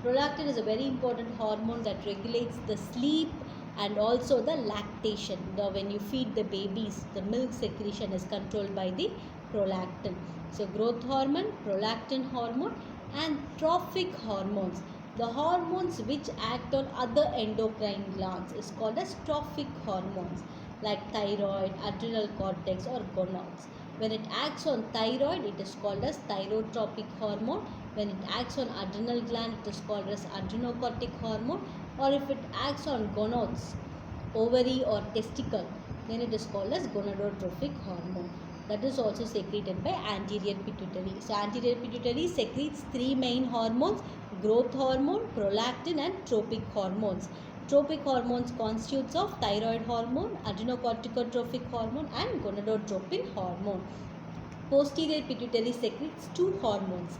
The prolactin is a very important hormone that regulates the sleep and also the lactation. When you feed the babies, the milk secretion is controlled by the prolactin. So growth hormone, prolactin hormone and trophic hormones. The hormones which act on other endocrine glands is called as trophic hormones, like thyroid, adrenal cortex or gonads. When it acts on thyroid, it is called as thyrotropic hormone. When it acts on adrenal gland, it is called as adrenocortic hormone. Or if it acts on gonads, ovary or testicle, then it is called as gonadotrophic hormone. That is also secreted by anterior pituitary. So anterior pituitary secretes 3 main hormones: growth hormone, prolactin and trophic hormones. Trophic hormones constitutes of thyroid hormone, adrenocorticotrophic hormone and gonadotropin hormone. Posterior pituitary secretes 2 hormones,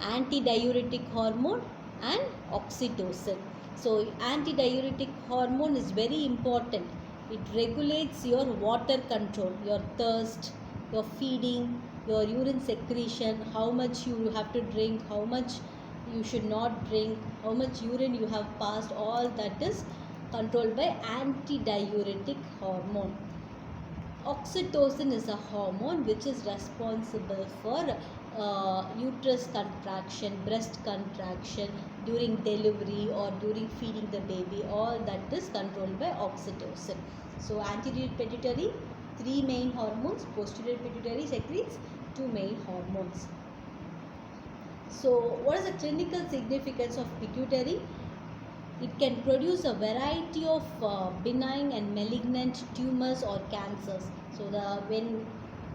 antidiuretic hormone and oxytocin. So antidiuretic hormone is very important. It regulates your water control, your thirst, your feeding, your urine secretion, how much you have to drink, how much you should not drink, how much urine you have passed, all that is controlled by antidiuretic hormone. Oxytocin is a hormone which is responsible for uterus contraction, breast contraction during delivery or during feeding the baby. All that is controlled by oxytocin. So anterior pituitary, 3 main hormones, posterior pituitary secretes 2 main hormones. So what is the clinical significance of pituitary? It can produce a variety of benign and malignant tumors or cancers. So when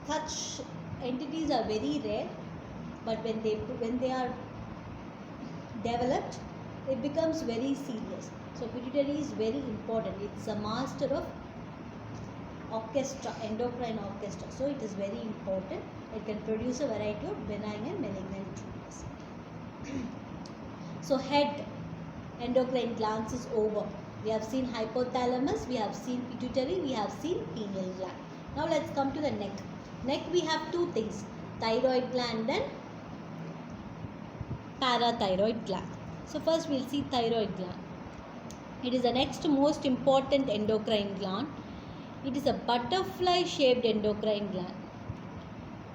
such entities are very rare, but when they are developed, it becomes very serious. So pituitary is very important. It's a master of orchestra, endocrine orchestra. So it is very important. It can produce a variety of benign and malignant tumors. So head endocrine glands is over. We have seen hypothalamus, we have seen pituitary, we have seen pineal gland. Now let's come to the neck. Neck we have two things, thyroid gland and parathyroid gland. So first we'll see thyroid gland. It is the next most important endocrine gland. It is a butterfly shaped endocrine gland.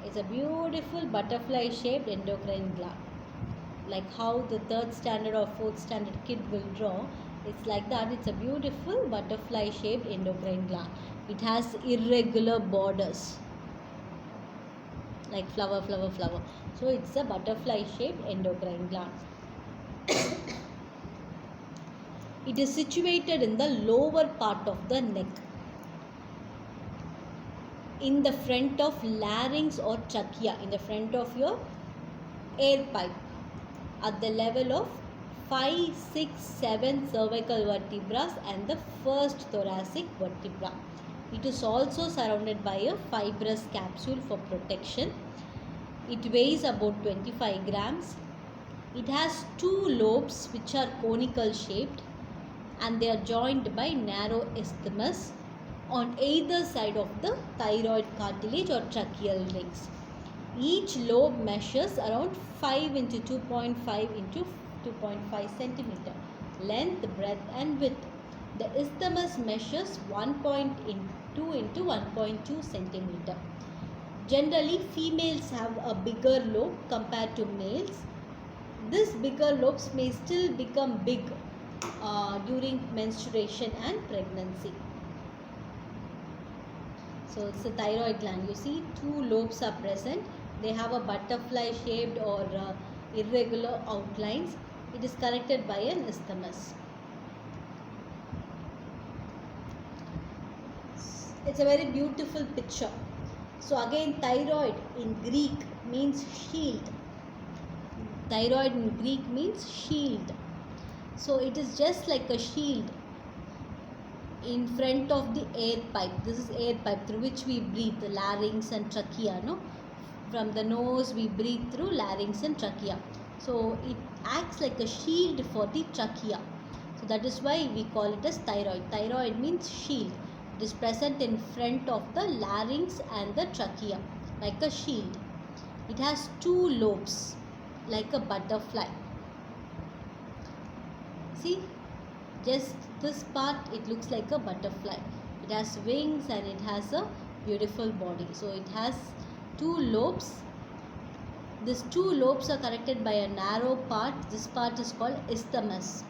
It's a beautiful butterfly shaped endocrine gland. Like how the 3rd standard or 4th standard kid will draw, it's like that. It's a beautiful butterfly shaped endocrine gland. It has irregular borders like flower. So it's a butterfly shaped endocrine gland. It is situated in the lower part of the neck, in the front of larynx or trachea, in the front of your air pipe, at the level of 5, 6, 7 cervical vertebrae and the first thoracic vertebra. It is also surrounded by a fibrous capsule for protection. It weighs about 25 grams. It has 2 lobes which are conical shaped, and they are joined by narrow isthmus on either side of the thyroid cartilage or tracheal rings. Each lobe measures around 5 into 2.5 into 2.5 centimeter length, breadth and width. The isthmus measures 1.2 into 1.2 centimeter. Generally, females have a bigger lobe compared to males. These bigger lobes may still become big during menstruation and pregnancy. So it's the thyroid gland. You see 2 lobes are present. They have a butterfly shaped or irregular outlines. It is connected by an isthmus. It's a very beautiful picture. So again, thyroid in Greek means shield. Thyroid in Greek means shield. So it is just like a shield in front of the air pipe. This is air pipe through which we breathe, the larynx and trachea. No, from the nose we breathe through larynx and trachea. So it acts like a shield for the trachea. So that is why we call it as thyroid. Thyroid means shield. It is present in front of the larynx and the trachea like a shield. It has 2 lobes like a butterfly. See, just this part, it looks like a butterfly. It has wings and it has a beautiful body. So it has 2 lobes. These 2 lobes are connected by a narrow part. This part is called isthmus.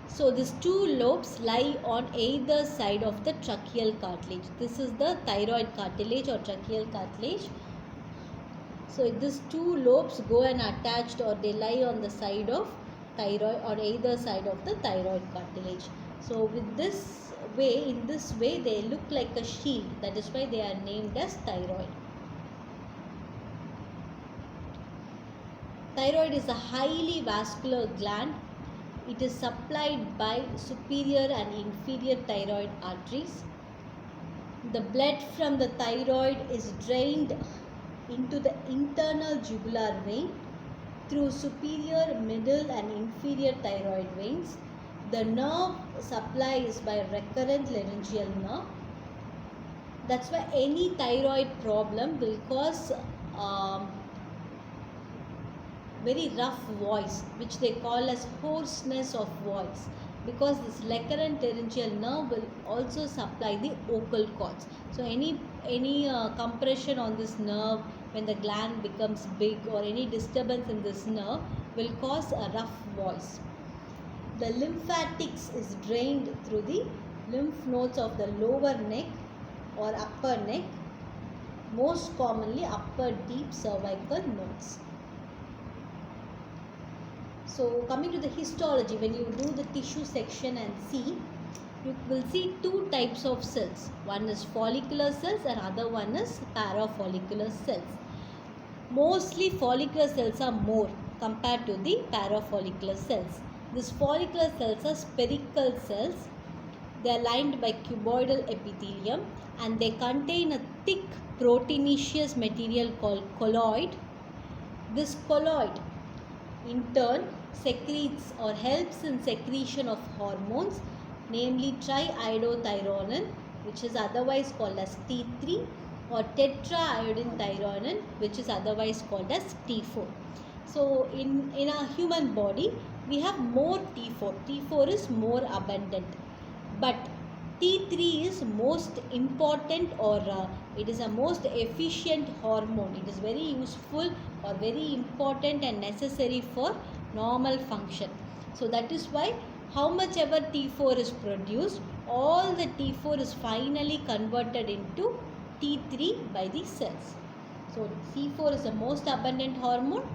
So these 2 lobes lie on either side of the tracheal cartilage. This is the thyroid cartilage or tracheal cartilage. So these 2 lobes go and attached, or they lie on the side of thyroid or either side of the thyroid cartilage. So with this way, in this way, they look like a shield. That is why they are named as thyroid. Thyroid is a highly vascular gland. It is supplied by superior and inferior thyroid arteries. The blood from the thyroid is drained into the internal jugular vein through superior, middle and inferior thyroid veins. The nerve supply is by recurrent laryngeal nerve. That's why any thyroid problem will cause very rough voice, which they call as hoarseness of voice, because this recurrent laryngeal nerve will also supply the vocal cords. So any compression on this nerve, when the gland becomes big, or any disturbance in this nerve will cause a rough voice. The lymphatics is drained through the lymph nodes of the lower neck or upper neck, most commonly upper deep cervical nodes. So coming to the histology, when you do the tissue section and see, you will see 2 types of cells. One is follicular cells and other one is parafollicular cells. Mostly follicular cells are more compared to the parafollicular cells. These follicular cells are spherical cells They are lined by cuboidal epithelium and they contain a thick proteinaceous material called colloid. This colloid in turn secretes or helps in secretion of hormones, namely triiodothyronine, which is otherwise called as T3, or tetraiodothyronine, which is otherwise called as T4. So in our human body we have more T4. T4 is more abundant, but T3 is most important, or it is a most efficient hormone. It is very useful or very important and necessary for normal function. So that is why how much ever T4 is produced, all the T4 is finally converted into T3 by the cells. So T4 is the most abundant hormone.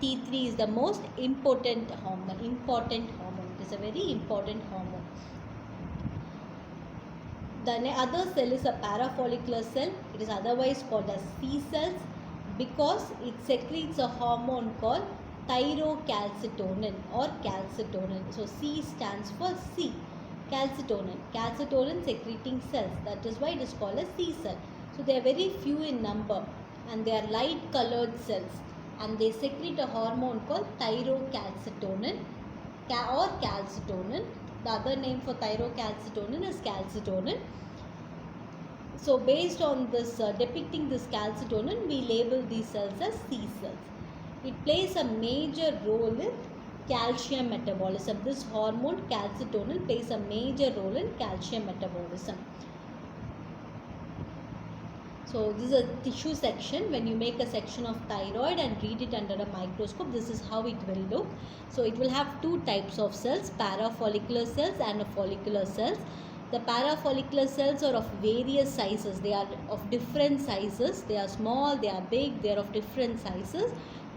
T3 is the most important hormone. It is a very important hormone. The other cell is a parafollicular cell. It is otherwise called as C cells because it secretes a hormone called thyrocalcitonin or calcitonin. So C stands for C, calcitonin. Calcitonin secreting cells. That is why it is called as C cell. So they are very few in number and they are light colored cells, and they secrete a hormone called thyrocalcitonin or calcitonin. The other name for thyrocalcitonin is calcitonin. So based on this depicting this calcitonin, we label these cells as C cells. It plays a major role in calcium metabolism. This hormone calcitonin plays a major role in calcium metabolism. So this is a tissue section. When you make a section of thyroid and read it under a microscope, this is how it will look. So it will have two types of cells, parafollicular cells and follicular cells. The parafollicular cells are of various sizes. They are of different sizes. They are small, they are big, they are of different sizes.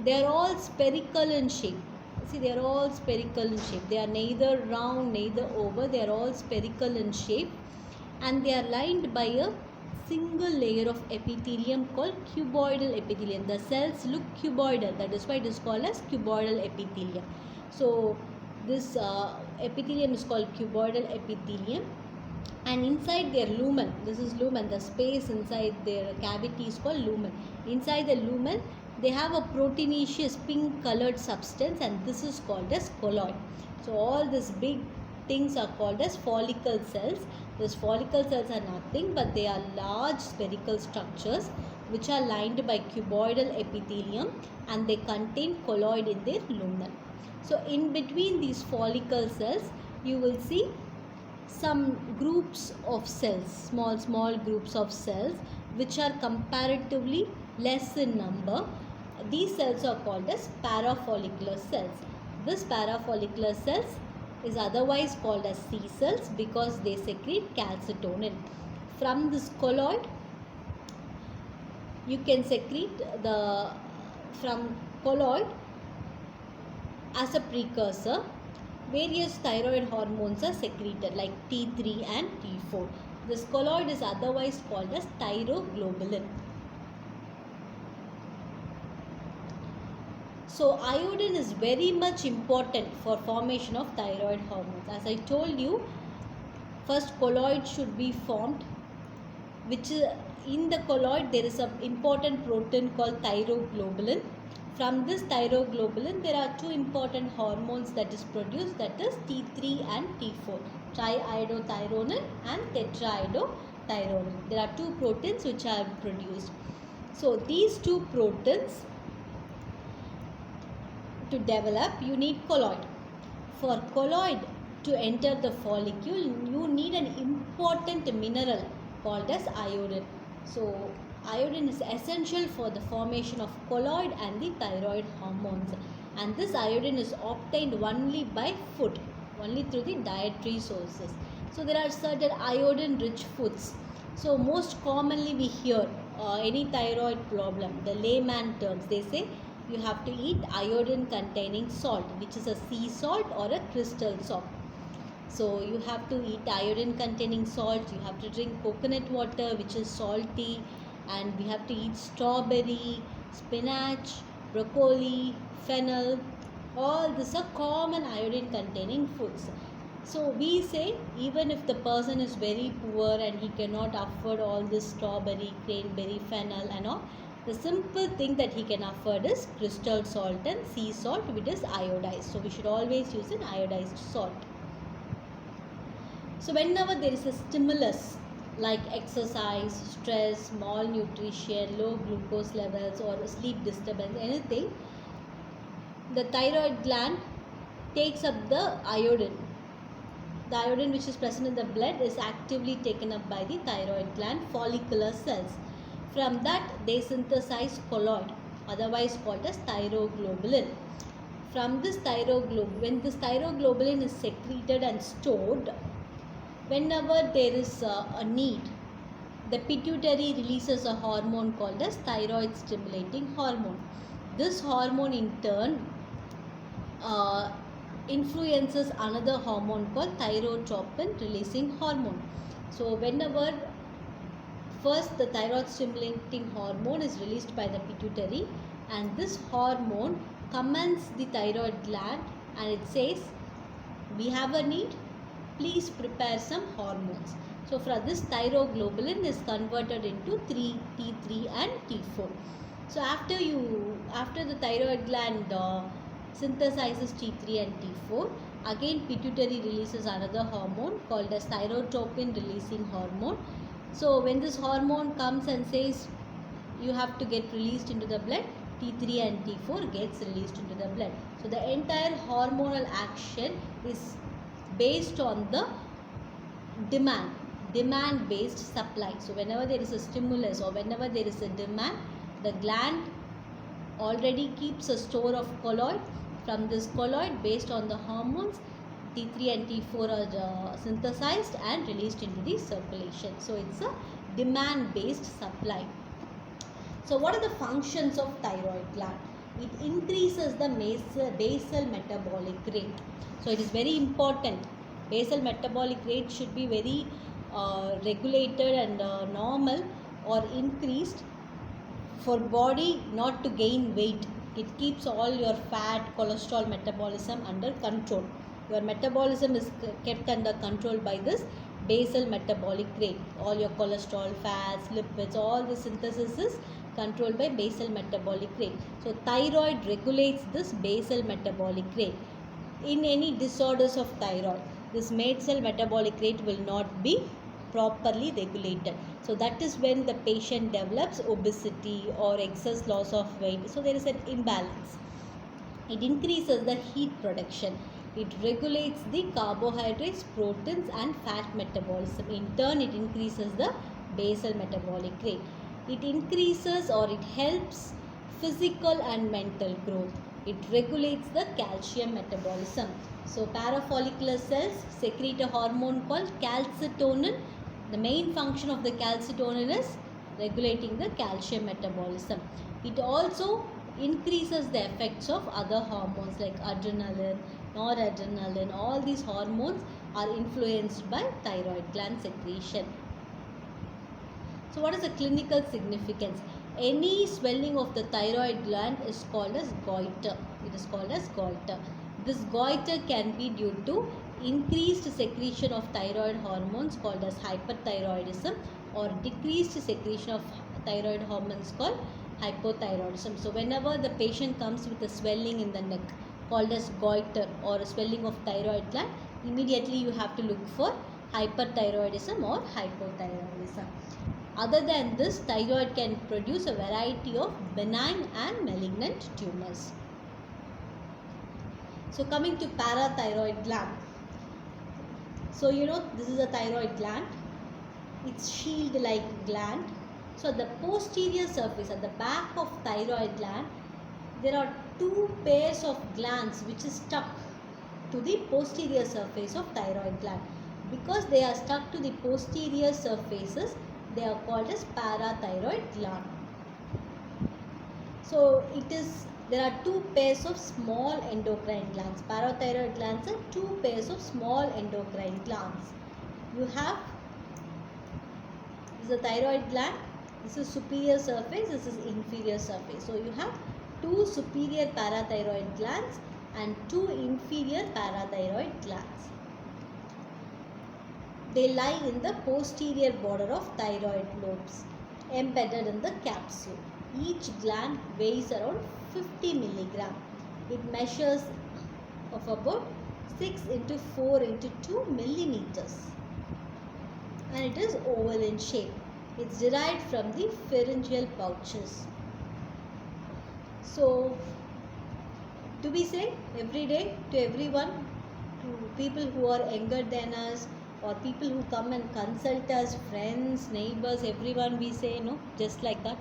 They are all spherical in shape. See, they are all spherical in shape. They are neither round, neither oval. They are all spherical in shape, and they are lined by a single layer of epithelium called cuboidal epithelium. The cells look cuboidal. That is why it is called as cuboidal epithelium. So this epithelium is called cuboidal epithelium, and inside their lumen, this is lumen, the space inside their cavity is called lumen. Inside the lumen they have a proteinaceous pink colored substance, and this is called as colloid. So all these big things are called as follicle cells. These follicle cells are nothing but they are large spherical structures which are lined by cuboidal epithelium, and they contain colloid in their lumen. So in between these follicle cells you will see some groups of cells, small groups of cells which are comparatively less in number. These cells are called as parafollicular cells. This parafollicular cells is otherwise called as C cells because they secrete calcitonin. From this colloid you can secrete from colloid as a precursor various thyroid hormones are secreted like T3 and T4. This colloid is otherwise called as thyroglobulin. So iodine is very much important for formation of thyroid hormones. As I told you, first colloid should be formed, which in the colloid there is an important protein called thyroglobulin. From this thyroglobulin there are two important hormones that is produced, that is T3 and T4, triiodothyronine and tetraiodothyronine. There are two proteins which are produced. So these two proteins, to develop you need colloid. For colloid to enter the follicle you need an important mineral called as iodine. So iodine is essential for the formation of colloid and the thyroid hormones, and this iodine is obtained only by food, only through the dietary sources. So there are certain iodine rich foods. So most commonly we hear any thyroid problem, the layman terms, they say you have to eat iodine containing salt, which is a sea salt or a crystal salt. So you have to eat iodine containing salt, you have to drink coconut water which is salty, and we have to eat strawberry, spinach, broccoli, fennel. All these are common iodine containing foods. So we say even if the person is very poor and he cannot afford all this strawberry, cranberry, fennel and all, the simple thing that he can afford is crystal salt and sea salt, which is iodized. So we should always use an iodized salt. So whenever there is a stimulus like exercise, stress, malnutrition, low glucose levels or sleep disturbance, anything, the thyroid gland takes up the iodine. The iodine which is present in the blood is actively taken up by the thyroid gland follicular cells. From that they synthesize colloid, otherwise called as thyroglobulin. From this when this thyroglobulin is secreted and stored, whenever there is a need, the pituitary releases a hormone called as thyroid stimulating hormone. This hormone in turn influences another hormone called thyrotropin releasing hormone. So whenever first the thyroid stimulating hormone is released by the pituitary, and this hormone commands the thyroid gland and it says, we have a need, please prepare some hormones. So for this thyroglobulin is converted into T3 and T4. So after the thyroid gland synthesizes T3 and T4, again pituitary releases another hormone called as thyrotropin releasing hormone. So when this hormone comes and says you have to get released into the blood, T3 and T4 gets released into the blood. So the entire hormonal action is based on the demand based supply. So whenever there is a stimulus or whenever there is a demand, the gland already keeps a store of colloid. From this colloid, based on the hormones, T3 and T4 are synthesized and released into the circulation. So it's a demand based supply. So what are the functions of thyroid gland? It increases the basal metabolic rate. So it is very important. Basal metabolic rate should be very regulated and normal or increased for body not to gain weight. It keeps all your fat, cholesterol metabolism under control. Your metabolism is kept under control by this basal metabolic rate. All your cholesterol, fats, lipids, all the synthesis is controlled by basal metabolic rate. So thyroid regulates this basal metabolic rate. In any disorders of thyroid, this basal metabolic rate will not be properly regulated. So that is when the patient develops obesity or excess loss of weight. So there is an imbalance. It increases the heat production. It regulates the carbohydrates, proteins and fat metabolism. In turn, it increases the basal metabolic rate. It increases or it helps physical and mental growth. It regulates the calcium metabolism. So parafollicular cells secrete a hormone called calcitonin. The main function of the calcitonin is regulating the calcium metabolism. It also increases the effects of other hormones like adrenaline, noradrenaline. All these hormones are influenced by thyroid gland secretion. So what is the clinical significance? Any swelling of the thyroid gland is called as goiter. It is called as goiter. This goiter can be due to increased secretion of thyroid hormones called as hyperthyroidism or decreased secretion of thyroid hormones called hypothyroidism. So whenever the patient comes with a swelling in the neck called as goiter or a swelling of thyroid gland, immediately you have to look for hyperthyroidism or hypothyroidism. Other than this, thyroid can produce a variety of benign and malignant tumors. So coming to parathyroid gland. So this is a thyroid gland. It's shield-like gland. So the posterior surface at the back of thyroid gland, there are two pairs of glands which is stuck to the posterior surface of thyroid gland. Because they are stuck to the posterior surfaces, they are called as parathyroid gland. So there are two pairs of small endocrine glands. Parathyroid glands are two pairs of small endocrine glands. You have this is a thyroid gland. This is superior surface. This is inferior surface. So you have two superior parathyroid glands and two inferior parathyroid glands. They lie in the posterior border of thyroid lobes, embedded in the capsule. Each gland weighs around 50 milligram. It measures of about 6 into 4 into 2 millimeters, and it is oval in shape. It's derived from the pharyngeal pouches. So, do we say every day to everyone, to people who are younger than us, or people who come and consult us, friends, neighbors, everyone, we say no, just like that.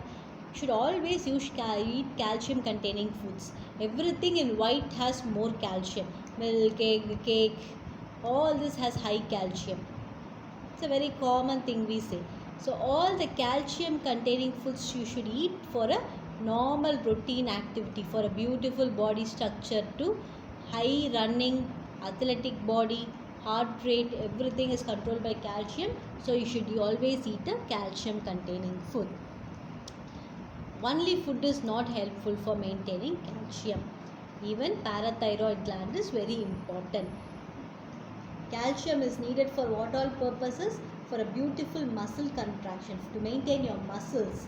Should always eat calcium containing foods. Everything in white has more calcium. Milk, egg, cake, all this has high calcium. It's a very common thing we say. So all the calcium containing foods you should eat for a normal routine activity, for a beautiful body structure, to high running, athletic body, heart rate, everything is controlled by calcium. So you should always eat a calcium containing food. Only food is not helpful for maintaining calcium. Even parathyroid gland is very important. Calcium is needed for what all purposes? For a beautiful muscle contraction, to maintain your muscles,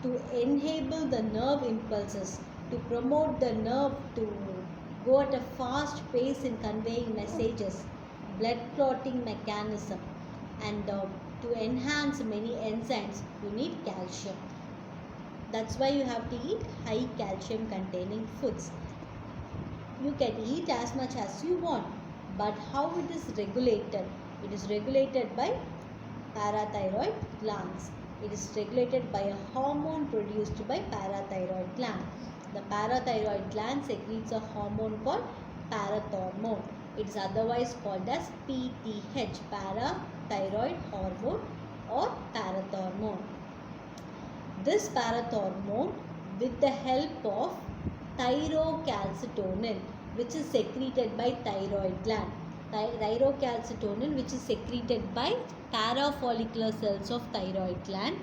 to enable the nerve impulses, to promote the nerve to go at a fast pace in conveying messages, blood clotting mechanism, and to enhance many enzymes, you need calcium. That's why you have to eat high calcium containing foods. You can eat as much as you want, but how it is regulated? It is regulated by parathyroid glands. It is regulated by a hormone produced by parathyroid gland. The parathyroid gland secretes a hormone called parathormone. It is otherwise called as PTH, parathyroid hormone or parathormone. This parathormone, with the help of thyrocalcitonin, which is secreted by thyroid gland. Thyrocalcitonin, which is secreted by parafollicular cells of thyroid gland,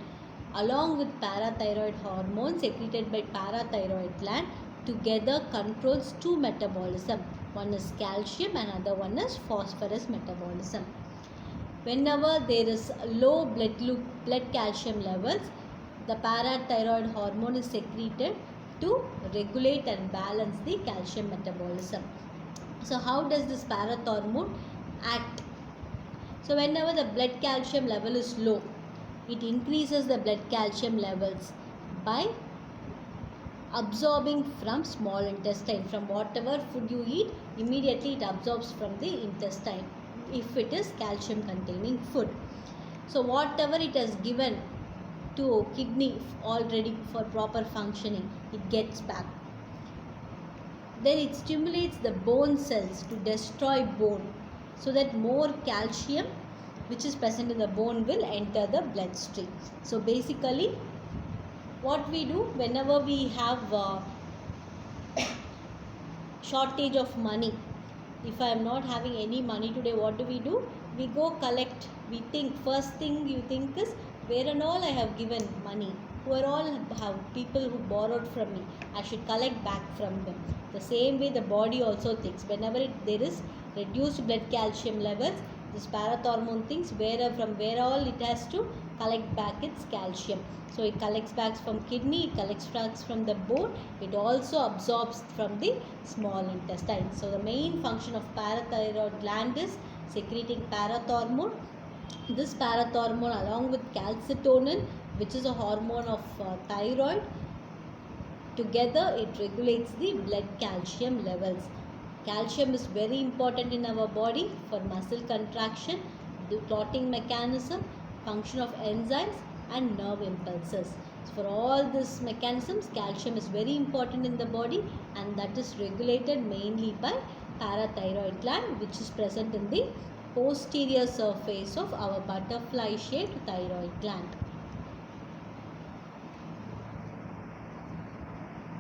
along with parathyroid hormone secreted by parathyroid gland, together controls two metabolism. One is calcium and other one is phosphorus metabolism. Whenever there is low blood calcium levels, the parathyroid hormone is secreted to regulate and balance the calcium metabolism. So how does this parathormone act? So whenever the blood calcium level is low, it increases the blood calcium levels by absorbing from small intestine. From whatever food you eat, immediately it absorbs from the intestine if it is calcium containing food. So whatever it has given to kidney already for proper functioning, it gets back. Then it stimulates the bone cells to destroy bone, so that more calcium which is present in the bone will enter the bloodstream. So basically what we do whenever we have shortage of money, if I am not having any money today, what do? We go collect. We think, first thing you think is, where and all I have given money, who are all have people who borrowed from me, I should collect back from them. The same way the body also thinks, whenever there is reduced blood calcium levels, this parathormone thinks from where all it has to collect back its calcium. So it collects back from kidney, it collects back from the bone, it also absorbs from the small intestine. So the main function of parathyroid gland is secreting parathormone. This parathormone, along with calcitonin, which is a hormone of thyroid, together it regulates the blood calcium levels. Calcium is very important in our body for muscle contraction, the clotting mechanism, function of enzymes and nerve impulses. So for all these mechanisms, calcium is very important in the body, and that is regulated mainly by parathyroid gland, which is present in the posterior surface of our butterfly shaped thyroid gland.